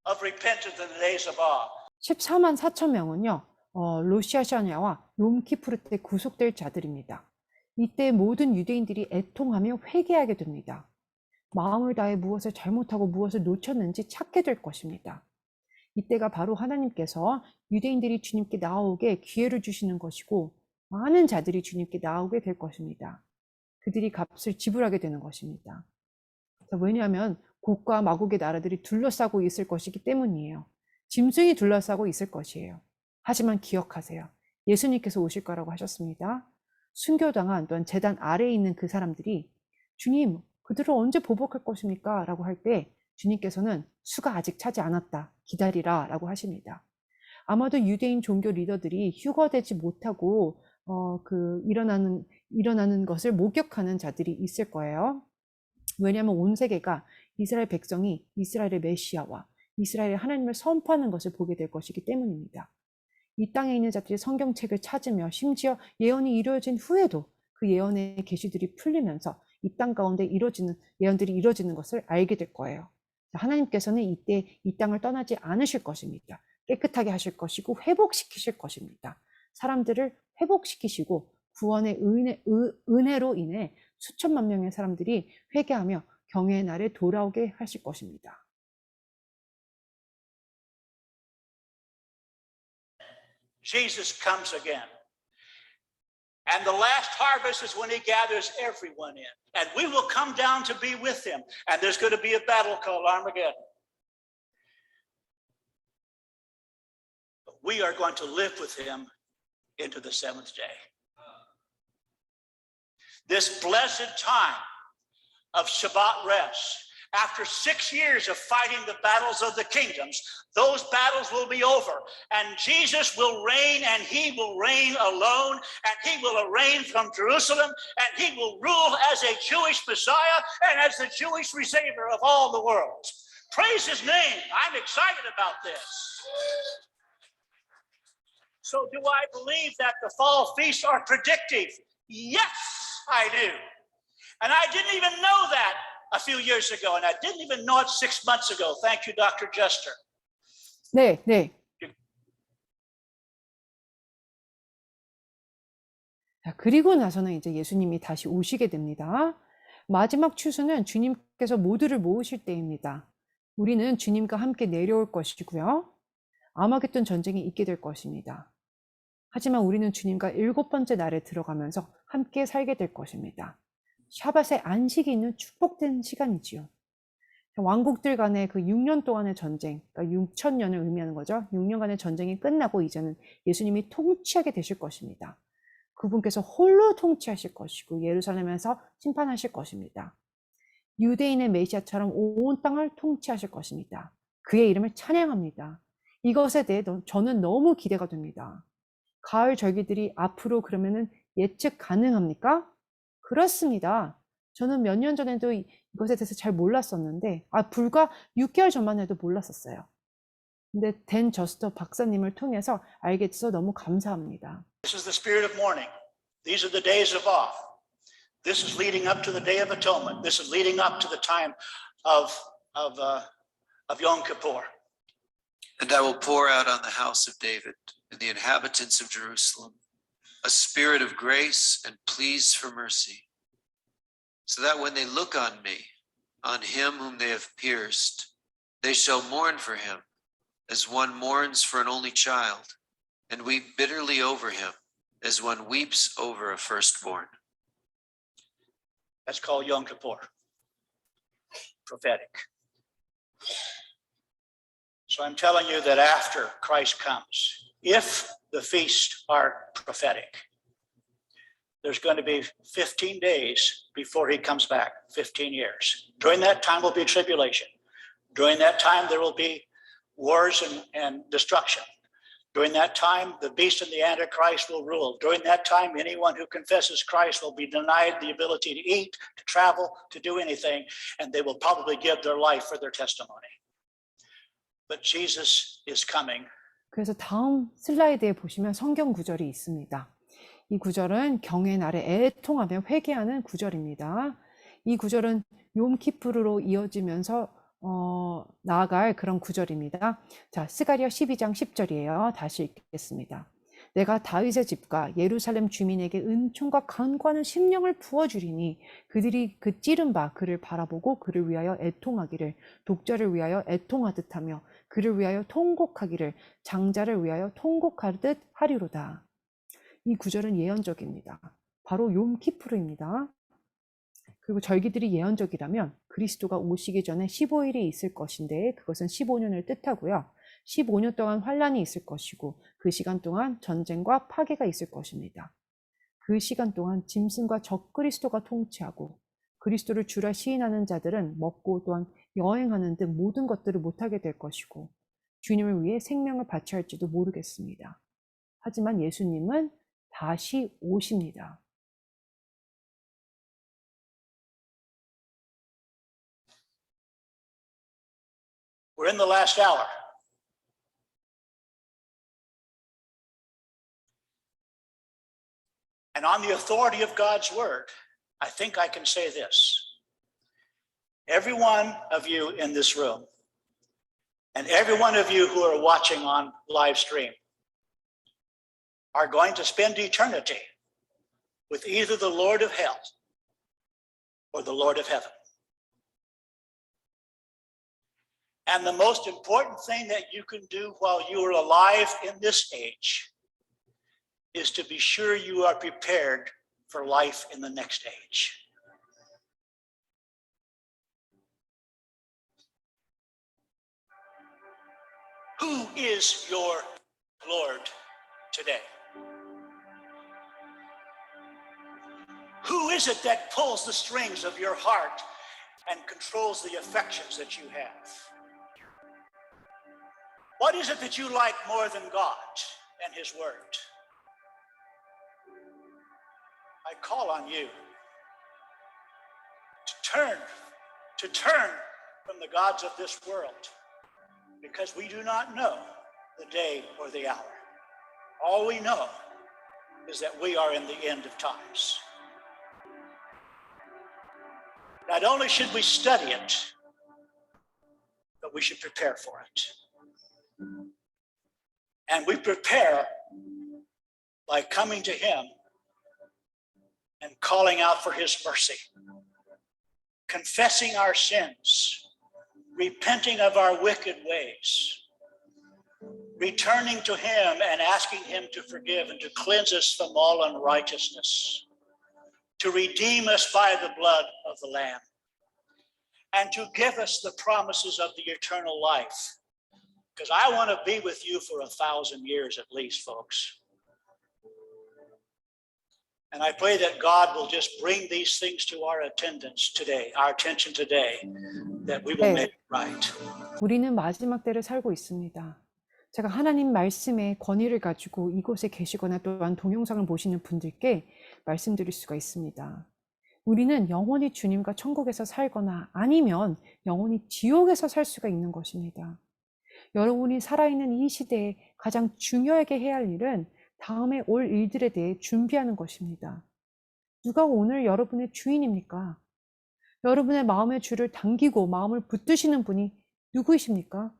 Speaker 3: of repentance in the days of awe.
Speaker 1: 14만 4천 명은요, 로시아샤냐와 욤키프르 때 구속될 자들입니다. 이때 모든 유대인들이 애통하며 회개하게 됩니다. 마음을 다해 무엇을 잘못하고 무엇을 놓쳤는지 찾게 될 것입니다. 이때가 바로 하나님께서 유대인들이 주님께 나오게 기회를 주시는 것이고 많은 자들이 주님께 나오게 될 것입니다. 그들이 값을 지불하게 되는 것입니다. 왜냐하면 곡과 마곡의 나라들이 둘러싸고 있을 것이기 때문이에요. 짐승이 둘러싸고 있을 것이에요. 하지만 기억하세요. 예수님께서 오실 거라고 하셨습니다. 순교당한 또한 제단 아래에 있는 그 사람들이 주님, 그들을 언제 보복할 것입니까? 라고 할 때 주님께서는 수가 아직 차지 않았다. 기다리라 라고 하십니다. 아마도 유대인 종교 리더들이 휴거되지 못하고 일어나는 것을 목격하는 자들이 있을 거예요. 왜냐하면 온 세계가 이스라엘 백성이 이스라엘의 메시아와 이스라엘의 하나님을 선포하는 것을 보게 될 것이기 때문입니다. 이 땅에 있는 자들이 성경책을 찾으며 심지어 예언이 이루어진 후에도 그 예언의 계시들이 풀리면서 이 땅 가운데 이루어지는 예언들이 이루어지는 것을 알게 될 거예요. 하나님께서는 이때 이 땅을 떠나지 않으실 것입니다. 깨끗하게 하실 것이고 회복시키실 것입니다. 사람들을 회복시키시고 구원의 은혜로 인해 수천만 명의 사람들이 회개하며 경외의 날에 돌아오게 하실 것입니다.
Speaker 3: Jesus comes again. And the last harvest is when he gathers everyone in. And we will come down to be with him. And there's going to be a battle called Armageddon. But we are going to live with him into the seventh day. This blessed time of Shabbat rest, after 6 years of fighting the battles of the kingdoms, those battles will be over. And Jesus will reign, and he will reign alone, and he will reign from Jerusalem, and he will rule as a Jewish Messiah and as the Jewish Savior of all the world. Praise his name. I'm excited about this. So do I believe that the fall feasts are predictive? Yes, I do. And I didn't even know that a few years ago, and I didn't even know it 6 months ago. Thank you, Dr. Jester.
Speaker 1: 네. 자, 그리고 나서는 이제 예수님이 다시 오시게 됩니다. 마지막 추수는 주님께서 모두를 모으실 때입니다. 우리는 주님과 함께 내려올 것이고요. 아마겟돈 전쟁이 있게 될 것입니다. 하지만 우리는 주님과 7번째 날에 들어가면서 함께 살게 될 것입니다. 샤밧의 안식이 있는 축복된 시간이지요. 왕국들 간의 그 6년 동안의 전쟁, 그러니까 6,000년을 의미하는 거죠. 6년간의 전쟁이 끝나고 이제는 예수님이 통치하게 되실 것입니다. 그분께서 홀로 통치하실 것이고 예루살렘에서 심판하실 것입니다. 유대인의 메시아처럼 온 땅을 통치하실 것입니다. 그의 이름을 찬양합니다. 이것에 대해 저는 너무 기대가 됩니다. 가을 절기들이 앞으로 그러면은 예측 가능합니까? 그렇습니다. 저는 몇 년 전에도 이것에 대해서 잘 몰랐었는데 불과 6개월 전만 해도 몰랐었어요. 근데 댄 저스터 박사님을 통해서 알게 돼서 너무 감사합니다.
Speaker 3: This is the spirit of mourning. These are the days of awe. This is leading up to the Day of Atonement. This is leading up to the time of Yom Kippur.
Speaker 4: And I will pour out on the house of David and the inhabitants of Jerusalem a spirit of grace and pleas for mercy, so that when they look on me, on him whom they have pierced, they shall mourn for him as one mourns for an only child, and weep bitterly over him as one weeps over a firstborn.
Speaker 3: That's called Yom Kippur, prophetic. So I'm telling you that after Christ comes, if the feasts are prophetic, there's going to be 15 days before he comes back, 15 years. During that time will be tribulation. During that time, there will be wars and destruction. During that time, the beast and the Antichrist will rule. During that time, anyone who confesses Christ will be denied the ability to eat, to travel, to do anything, and they will probably give their life for their testimony. But Jesus is coming.
Speaker 1: 그래서 다음 슬라이드에 보시면 성경 구절이 있습니다. 이 구절은 경외의 날에 애통하며 회개하는 구절입니다. 이 구절은 욤키푸르로 이어지면서 나아갈 그런 구절입니다. 자, 스가랴 12장 10절이에요. 다시 읽겠습니다. 내가 다윗의 집과 예루살렘 주민에게 은총과 간구하는 심령을 부어주리니 그들이 그 찌른 바 그를 바라보고 그를 위하여 애통하기를, 독자를 위하여 애통하듯 하며 그를 위하여 통곡하기를, 장자를 위하여 통곡하듯 하리로다. 이 구절은 예언적입니다. 바로 욤키푸르입니다. 그리고 절기들이 예언적이라면 그리스도가 오시기 전에 15일이 있을 것인데 그것은 15년을 뜻하고요. 15년 동안 환란이 있을 것이고 그 시간 동안 전쟁과 파괴가 있을 것입니다. 그 시간 동안 짐승과 적그리스도가 통치하고 그리스도를 주라 시인하는 자들은 먹고 또한 여행하는 등 모든 것들을 못하게 될 것이고 주님을 위해 생명을 바쳐야 할지도 모르겠습니다. 하지만 예수님은 다시 오십니다.
Speaker 3: We're in the last hour. And on the authority of God's word, I think I can say this. Every one of you in this room, and every one of you who are watching on live stream, are going to spend eternity with either the Lord of hell or the Lord of heaven. And the most important thing that you can do while you are alive in this age is to be sure you are prepared for life in the next age. Who is your Lord today? Who is it that pulls the strings of your heart and controls the affections that you have? What is it that you like more than God and His Word? I call on you to turn from the gods of this world, because we do not know the day or the hour. All we know is that we are in the end of times. Not only should we study it, but we should prepare for it. And we prepare by coming to Him and calling out for His mercy, confessing our sins, repenting of our wicked ways, returning to Him and asking Him to forgive and to cleanse us from all unrighteousness, to redeem us by the blood of the Lamb, and to give us the promises of the eternal life. Because I want to be with you for 1,000 years at least, folks. And I pray that God will just bring these things to our attention today, that we will make it right.
Speaker 1: 우리는 마지막 때를 살고 있습니다. 제가 하나님 말씀의 권위를 가지고 이곳에 계시거나 또한 동영상을 보시는 분들께 말씀드릴 수가 있습니다. 우리는 영원히 주님과 천국에서 살거나 아니면 영원히 지옥에서 살 수가 있는 것입니다. 여러분이 살아있는 이 시대에 가장 중요하게 해야 할 일은 다음에 올 일들에 대해 준비하는 것입니다. 누가 오늘 여러분의 주인입니까? 여러분의 마음의 줄을 당기고 마음을 붙드시는 분이 누구이십니까?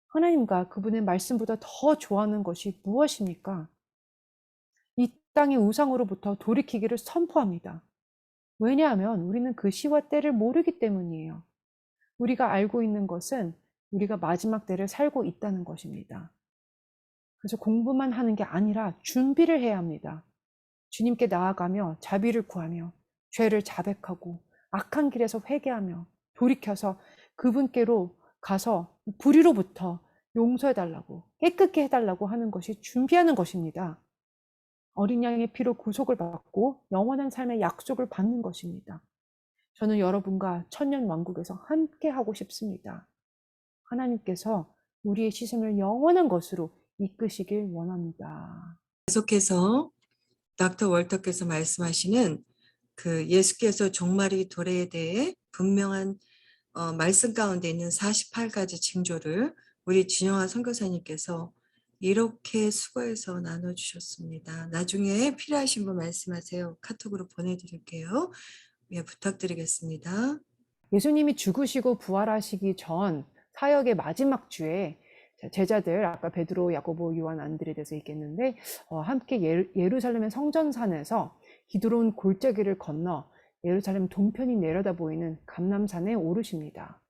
Speaker 1: 하나님과 그분의 말씀보다 더 좋아하는 것이 무엇입니까? 이 땅의 우상으로부터 돌이키기를 선포합니다. 왜냐하면 우리는 그 시와 때를 모르기 때문이에요. 우리가 알고 있는 것은 우리가 마지막 때를 살고 있다는 것입니다. 그래서 공부만 하는 게 아니라 준비를 해야 합니다. 주님께 나아가며 자비를 구하며 죄를 자백하고 악한 길에서 회개하며 돌이켜서 그분께로 가서 불의로부터 용서해달라고, 깨끗게 해달라고 하는 것이 준비하는 것입니다. 어린 양의 피로 구속을 받고 영원한 삶의 약속을 받는 것입니다. 저는 여러분과 천년 왕국에서 함께 하고 싶습니다. 하나님께서 우리의 시선을 영원한 것으로 이끄시길 원합니다.
Speaker 2: 계속해서 닥터 월터께서 말씀하시는 그 예수께서 종말이 도래에 대해 분명한 말씀 가운데 있는 48가지 징조를 우리 진영아 선교사님께서 이렇게 수고해서 나눠주셨습니다. 나중에 필요하신 분 말씀하세요. 카톡으로 보내드릴게요. 예, 부탁드리겠습니다.
Speaker 1: 예수님이 죽으시고 부활하시기 전 사역의 마지막 주에 제자들, 아까 베드로, 야고보, 요한, 안드레에 대해서 얘기했는데 함께 예루살렘의 성전산에서 기드론 골짜기를 건너 예루살렘 동편이 내려다 보이는 감람산에 오르십니다.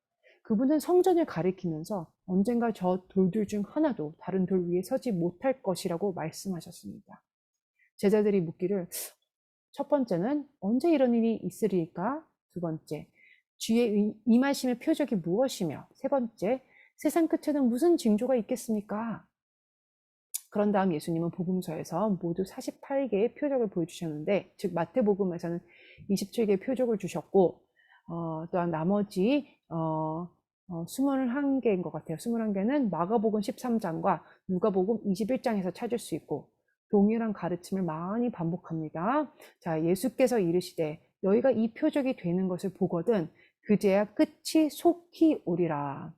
Speaker 1: 그분은 성전을 가리키면서 언젠가 저 돌들 중 하나도 다른 돌 위에 서지 못할 것이라고 말씀하셨습니다. 제자들이 묻기를 첫 번째는 언제 이런 일이 있으리까? 두 번째, 주의 임하심의 표적이 무엇이며? 세 번째, 세상 끝에는 무슨 징조가 있겠습니까? 그런 다음 예수님은 복음서에서 모두 48개의 표적을 보여주셨는데, 즉 마태복음에서는 27개의 표적을 주셨고 또한 나머지 21개인 것 같아요. 21개는 마가복음 13장과 누가복음 21장에서 찾을 수 있고 동일한 가르침을 많이 반복합니다. 자, 예수께서 이르시되 너희가 이 표적이 되는 것을 보거든 그제야 끝이 속히 오리라.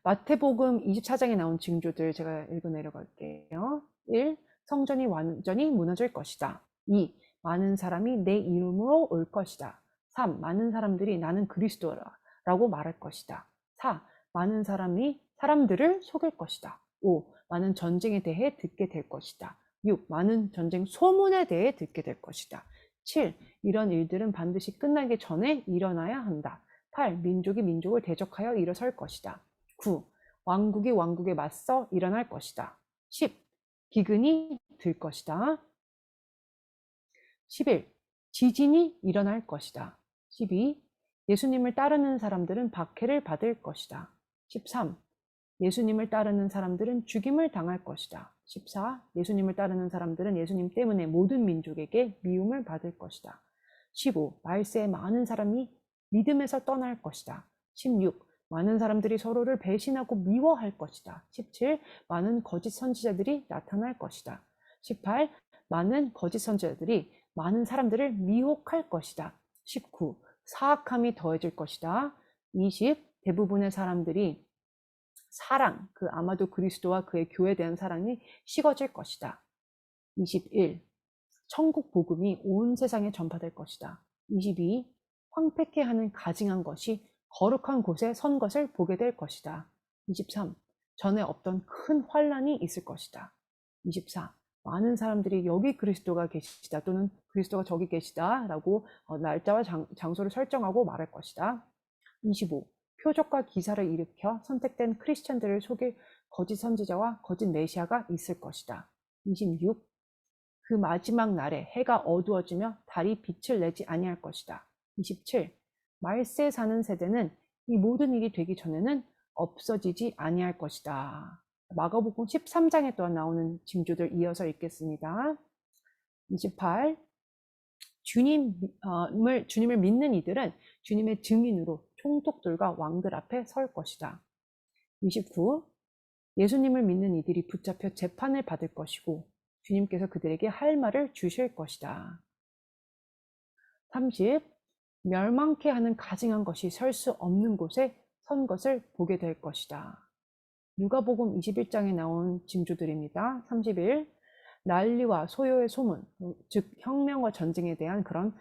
Speaker 1: 마태복음 24장에 나온 징조들 제가 읽어 내려갈게요. 1. 성전이 완전히 무너질 것이다. 2. 많은 사람이 내 이름으로 올 것이다. 3. 많은 사람들이 나는 그리스도라 라고 말할 것이다. 4. 많은 사람들을 속일 것이다. 5. 많은 전쟁에 대해 듣게 될 것이다. 6. 많은 전쟁 소문에 대해 듣게 될 것이다. 7. 이런 일들은 반드시 끝나기 전에 일어나야 한다. 8. 민족이 민족을 대적하여 일어설 것이다. 9. 왕국이 왕국에 맞서 일어날 것이다. 10. 기근이 들 것이다. 11. 지진이 일어날 것이다. 12. 예수님을 따르는 사람들은 박해를 받을 것이다. 13. 예수님을 따르는 사람들은 죽임을 당할 것이다. 14. 예수님을 따르는 사람들은 예수님 때문에 모든 민족에게 미움을 받을 것이다. 15. 말세에 많은 사람이 믿음에서 떠날 것이다. 16. 많은 사람들이 서로를 배신하고 미워할 것이다. 17. 많은 거짓 선지자들이 나타날 것이다. 18. 많은 거짓 선지자들이 많은 사람들을 미혹할 것이다. 19. 사악함이 더해질 것이다. 20. 대부분의 사람들이 사랑, 그 아마도 그리스도와 그의 교회에 대한 사랑이 식어질 것이다. 21. 천국 복음이 온 세상에 전파될 것이다. 22. 황폐케 하는 가증한 것이 거룩한 곳에 선 것을 보게 될 것이다. 23. 전에 없던 큰 환란이 있을 것이다. 24. 많은 사람들이 여기 그리스도가 계시다 또는 그리스도가 저기 계시다 라고 날짜와 장소를 설정하고 말할 것이다. 25. 표적과 기사를 일으켜 선택된 크리스천들을 속일 거짓 선지자와 거짓 메시아가 있을 것이다. 26. 그 마지막 날에 해가 어두워지며 달이 빛을 내지 아니할 것이다. 27. 말세 사는 세대는 이 모든 일이 되기 전에는 없어지지 아니할 것이다. 마가복음 13장에 또한 나오는 징조들 이어서 읽겠습니다. 28. 주님을 믿는 이들은 주님의 증인으로 총독들과 왕들 앞에 설 것이다. 29. 예수님을 믿는 이들이 붙잡혀 재판을 받을 것이고 주님께서 그들에게 할 말을 주실 것이다. 30. 멸망케 하는 가증한 것이 설 수 없는 곳에 선 것을 보게 될 것이다. 누가복음 21장에 나온 징조들입니다. 31. 난리와 소요의 소문, 즉 혁명과 전쟁에 대한 그런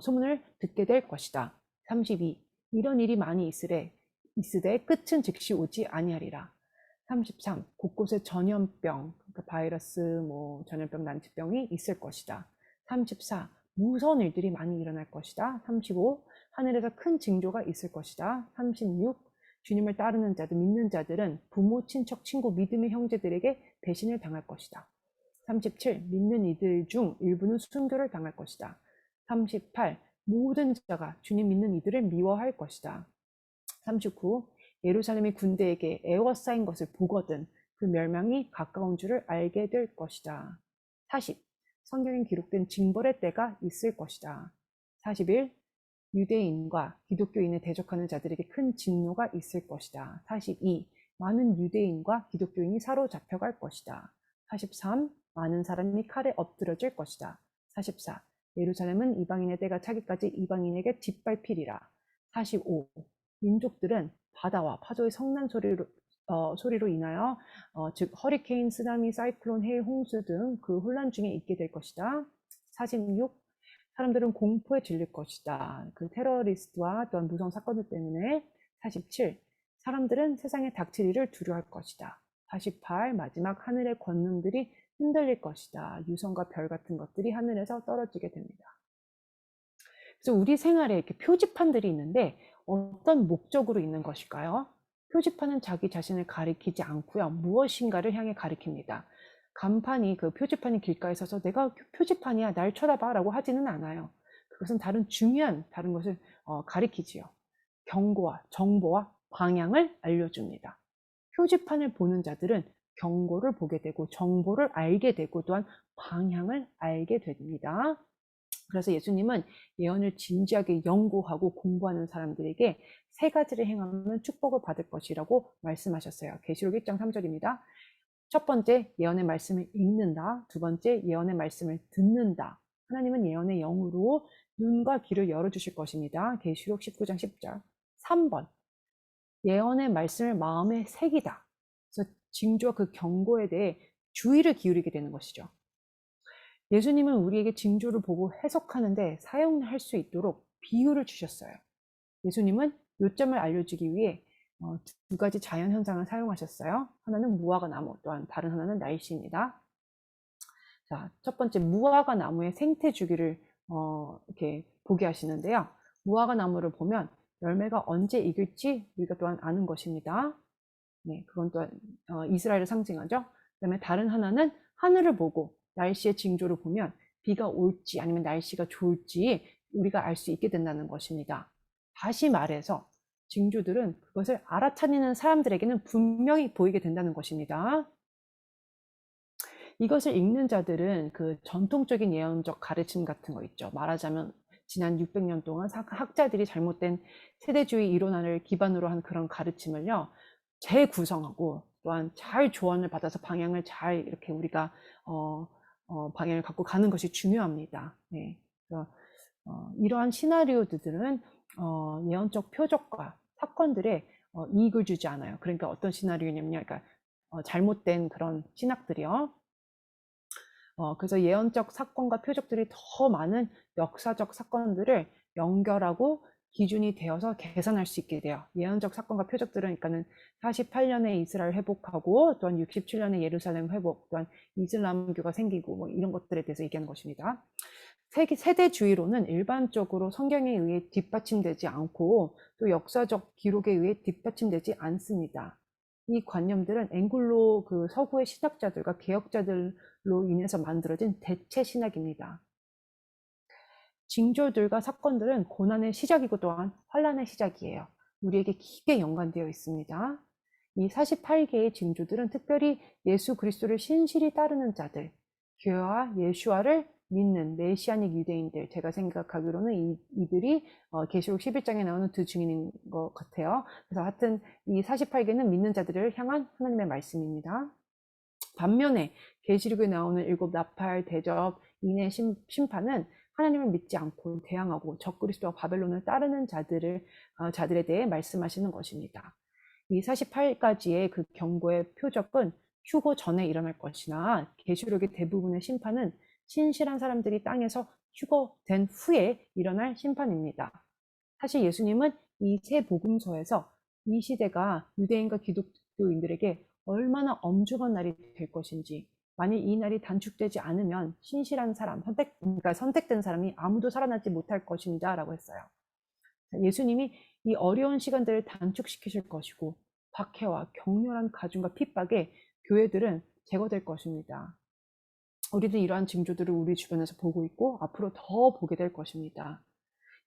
Speaker 1: 소문을 듣게 될 것이다. 32. 이런 일이 많이 있으되 끝은 즉시 오지 아니하리라. 33. 곳곳에 전염병, 그러니까 바이러스, 전염병, 난치병이 있을 것이다. 34. 무서운 일들이 많이 일어날 것이다. 35. 하늘에서 큰 징조가 있을 것이다. 36. 주님을 따르는 자들, 믿는 자들은 부모, 친척, 친구, 믿음의 형제들에게 배신을 당할 것이다. 37. 믿는 이들 중 일부는 순교를 당할 것이다. 38. 모든 자가 주님 믿는 이들을 미워할 것이다. 39. 예루살렘이 군대에게 에워싸인 것을 보거든 그 멸망이 가까운 줄을 알게 될 것이다. 40. 성경에 기록된 징벌의 때가 있을 것이다. 41. 유대인과 기독교인을 대적하는 자들에게 큰 진노가 있을 것이다. 42. 많은 유대인과 기독교인이 사로잡혀갈 것이다. 43. 많은 사람이 칼에 엎드러질 것이다. 44. 예루살렘은 이방인의 때가 차기까지 이방인에게 짓밟히리라. 45. 민족들은 바다와 파도의 성난 소리로 인하여 즉 허리케인, 쓰나미, 사이클론, 해일, 홍수 등 그 혼란 중에 있게 될 것이다. 46. 사람들은 공포에 질릴 것이다. 그 테러리스트와 또한 무서운 사건들 때문에. 47. 사람들은 세상에 닥칠 일을 두려워할 것이다. 48. 마지막 하늘의 권능들이 흔들릴 것이다. 유성과 별 같은 것들이 하늘에서 떨어지게 됩니다. 그래서 우리 생활에 이렇게 표지판들이 있는데 어떤 목적으로 있는 것일까요? 표지판은 자기 자신을 가리키지 않고요. 무엇인가를 향해 가리킵니다. 간판이 그 표지판이 길가에 서서 내가 표지판이야 날 쳐다봐 라고 하지는 않아요. 그것은 다른 것을 가리키지요. 경고와 정보와 방향을 알려줍니다. 표지판을 보는 자들은 경고를 보게 되고 정보를 알게 되고 또한 방향을 알게 됩니다. 그래서 예수님은 예언을 진지하게 연구하고 공부하는 사람들에게 세 가지를 행하면 축복을 받을 것이라고 말씀하셨어요. 계시록 1장 3절입니다. 첫 번째, 예언의 말씀을 읽는다. 두 번째, 예언의 말씀을 듣는다. 하나님은 예언의 영으로 눈과 귀를 열어주실 것입니다. 계시록 19장 10절. 3번, 예언의 말씀을 마음에 새기다. 그래서 징조와 그 경고에 대해 주의를 기울이게 되는 것이죠. 예수님은 우리에게 징조를 보고 해석하는데 사용할 수 있도록 비유를 주셨어요. 예수님은 요점을 알려주기 위해 두 가지 자연현상을 사용하셨어요. 하나는 무화과 나무, 또한 다른 하나는 날씨입니다. 자, 첫 번째 무화과 나무의 생태 주기를 이렇게 보게 하시는데요. 무화과 나무를 보면 열매가 언제 익을지 우리가 또한 아는 것입니다. 네, 그건 또한 이스라엘을 상징하죠. 그다음에 다른 하나는 하늘을 보고 날씨의 징조를 보면 비가 올지 아니면 날씨가 좋을지 우리가 알 수 있게 된다는 것입니다. 다시 말해서 징조들은 그것을 알아차리는 사람들에게는 분명히 보이게 된다는 것입니다. 이것을 읽는 자들은 그 전통적인 예언적 가르침 같은 거 있죠. 말하자면 지난 600년 동안 학자들이 잘못된 세대주의 이론을 기반으로 한 그런 가르침을요, 재구성하고 또한 잘 조언을 받아서 방향을 잘 이렇게 우리가 방향을 갖고 가는 것이 중요합니다. 네. 그래서 이러한 시나리오들은 예언적 표적과 사건들에 이익을 주지 않아요. 그러니까 어떤 시나리오냐면요, 그러니까 잘못된 그런 신학들이요. 그래서 예언적 사건과 표적들이 더 많은 역사적 사건들을 연결하고 기준이 되어서 계산할 수 있게 돼요. 예언적 사건과 표적들은 그러니까는 48년에 이스라엘 회복하고 또한 67년에 예루살렘 회복, 또한 이슬람교가 생기고 뭐 이런 것들에 대해서 얘기하는 것입니다. 세대주의로는 일반적으로 성경에 의해 뒷받침되지 않고 또 역사적 기록에 의해 뒷받침되지 않습니다. 이 관념들은 앵글로 그 서구의 신학자들과 개혁자들로 인해서 만들어진 대체 신학입니다. 징조들과 사건들은 고난의 시작이고 또한 환란의 시작이에요. 우리에게 깊게 연관되어 있습니다. 이 48개의 징조들은 특별히 예수 그리스도를 신실히 따르는 자들, 교회와 예수와를 믿는 메시아닉 유대인들, 제가 생각하기로는 이들이 계시록 11장에 나오는 두 증인인 것 같아요. 그래서 하여튼 이 48개는 믿는 자들을 향한 하나님의 말씀입니다. 반면에 계시록에 나오는 7 나팔, 대접, 인의 심판은 하나님을 믿지 않고 대항하고 적그리스도와 바벨론을 따르는 자들에 대해 말씀하시는 것입니다. 이 48가지의 그 경고의 표적은 휴거 전에 일어날 것이나 계시록의 대부분의 심판은 신실한 사람들이 땅에서 휴거된 후에 일어날 심판입니다. 사실 예수님은 이 세 복음서에서 이 시대가 유대인과 기독교인들에게 얼마나 엄중한 날이 될 것인지, 만일 이 날이 단축되지 않으면 신실한 사람, 그러니까 선택된 사람이 아무도 살아나지 못할 것입니다. 라고 했어요. 예수님이 이 어려운 시간들을 단축시키실 것이고 박해와 격렬한 가중과 핍박에 교회들은 제거될 것입니다. 우리도 이러한 징조들을 우리 주변에서 보고 있고 앞으로 더 보게 될 것입니다.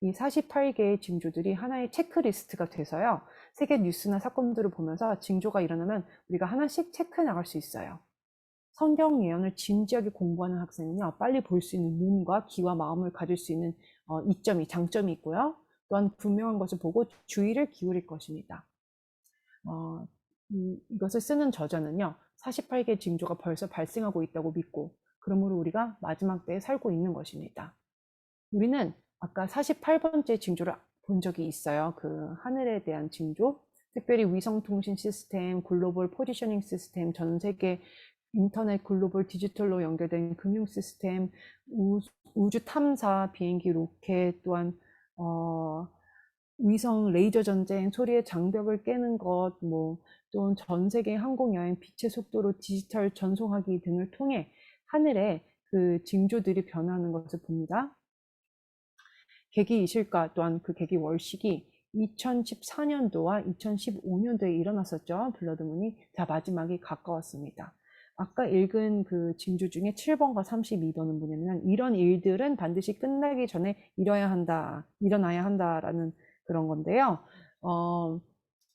Speaker 1: 이 48개의 징조들이 하나의 체크리스트가 돼서요. 세계 뉴스나 사건들을 보면서 징조가 일어나면 우리가 하나씩 체크해 나갈 수 있어요. 성경 예언을 진지하게 공부하는 학생은요. 빨리 볼 수 있는 눈과 귀와 마음을 가질 수 있는 장점이 있고요. 또한 분명한 것을 보고 주의를 기울일 것입니다. 이것을 쓰는 저자는요. 48개의 징조가 벌써 발생하고 있다고 믿고 그러므로 우리가 마지막 때에 살고 있는 것입니다. 우리는 아까 48번째 징조를 본 적이 있어요. 그 하늘에 대한 징조, 특별히 위성통신 시스템, 글로벌 포지셔닝 시스템, 전 세계 인터넷 글로벌 디지털로 연결된 금융 시스템, 우주 탐사, 비행기 로켓, 또한 위성 레이저 전쟁, 소리의 장벽을 깨는 것, 또는 전 세계 항공 여행, 빛의 속도로 디지털 전송하기 등을 통해 하늘에 그 징조들이 변하는 것을 봅니다. 계기 이실과 또한 그 계기 월식이 2014년도와 2015년도에 일어났었죠. 블러드문이. 자, 마지막이 가까웠습니다. 아까 읽은 그 징조 중에 7번과 32번은 뭐냐면 이런 일들은 반드시 끝나기 전에 일어나야 한다라는 그런 건데요.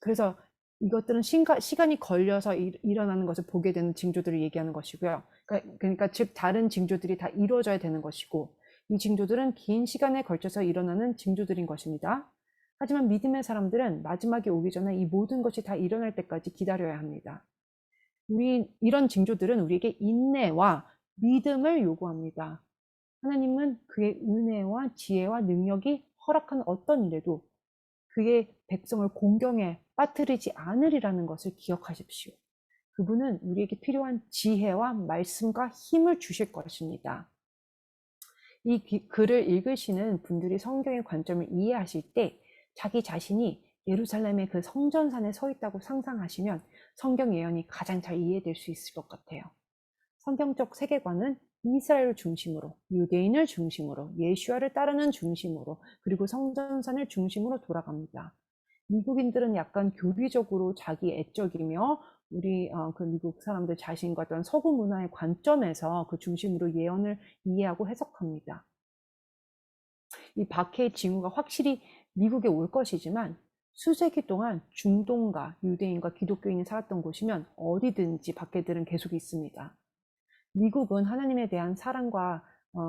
Speaker 1: 그래서 이것들은 시간이 걸려서 일어나는 것을 보게 되는 징조들을 얘기하는 것이고요. 그러니까 즉 다른 징조들이 다 이루어져야 되는 것이고 이 징조들은 긴 시간에 걸쳐서 일어나는 징조들인 것입니다. 하지만 믿음의 사람들은 마지막이 오기 전에 이 모든 것이 다 일어날 때까지 기다려야 합니다. 이런 징조들은 우리에게 인내와 믿음을 요구합니다. 하나님은 그의 은혜와 지혜와 능력이 허락한 어떤 일에도 그의 백성을 공경에 빠뜨리지 않으리라는 것을 기억하십시오. 그분은 우리에게 필요한 지혜와 말씀과 힘을 주실 것입니다. 이 글을 읽으시는 분들이 성경의 관점을 이해하실 때 자기 자신이 예루살렘의 그 성전산에 서 있다고 상상하시면 성경 예언이 가장 잘 이해될 수 있을 것 같아요. 성경적 세계관은 이스라엘을 중심으로, 유대인을 중심으로, 예수아를 따르는 중심으로, 그리고 성전산을 중심으로 돌아갑니다. 미국인들은 약간 교리적으로 자기 애적이며 우리 그 미국 사람들 자신과 어떤 서구 문화의 관점에서 그 중심으로 예언을 이해하고 해석합니다. 이 박해의 징후가 확실히 미국에 올 것이지만 수세기 동안 중동과 유대인과 기독교인이 살았던 곳이면 어디든지 박해들은 계속 있습니다. 미국은 하나님에 대한 사랑과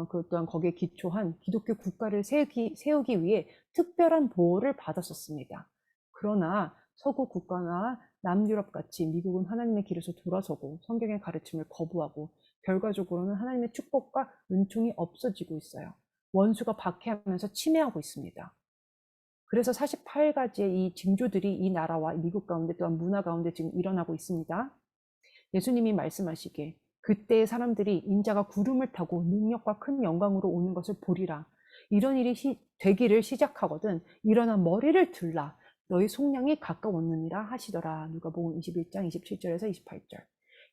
Speaker 1: 그 또한 거기에 기초한 기독교 국가를 세우기 위해 특별한 보호를 받았었습니다. 그러나 서구 국가나 남유럽 같이 미국은 하나님의 길에서 돌아서고 성경의 가르침을 거부하고 결과적으로는 하나님의 축복과 은총이 없어지고 있어요. 원수가 박해하면서 침해하고 있습니다. 그래서 48가지의 이 징조들이 이 나라와 미국 가운데 또한 문화 가운데 지금 일어나고 있습니다. 예수님이 말씀하시기에 그때의 사람들이 인자가 구름을 타고 능력과 큰 영광으로 오는 것을 보리라. 이런 일이 되기를 시작하거든 일어나 머리를 들라. 너희 속량이 가까웠느니라 하시더라. 누가복음 21장 27절에서 28절.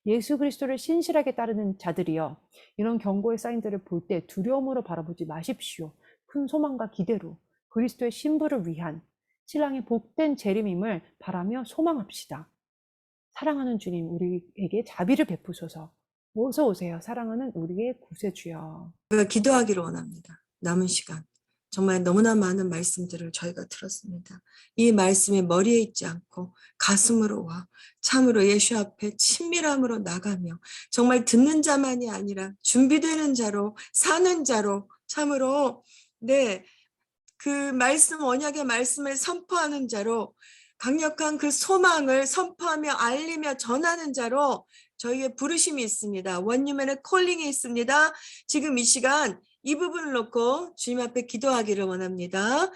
Speaker 1: 예수 그리스도를 신실하게 따르는 자들이여 이런 경고의 사인들을 볼 때 두려움으로 바라보지 마십시오. 큰 소망과 기대로 그리스도의 신부를 위한 신랑의 복된 재림임을 바라며 소망합시다. 사랑하는 주님 우리에게 자비를 베푸소서. 어서 오세요. 사랑하는 우리의 구세주여.
Speaker 2: 우리가 기도하기를 원합니다. 남은 시간 정말 너무나 많은 말씀들을 저희가 들었습니다. 이 말씀이 머리에 있지 않고 가슴으로 와 참으로 예수 앞에 친밀함으로 나가며 정말 듣는 자만이 아니라 준비되는 자로 사는 자로 참으로 그 말씀 언약의 말씀을 선포하는 자로 강력한 그 소망을 선포하며 알리며 전하는 자로 저희의 부르심이 있습니다. 원유맨의 콜링이 있습니다. 지금 이 시간 이 부분을 놓고 주님 앞에 기도하기를 원합니다.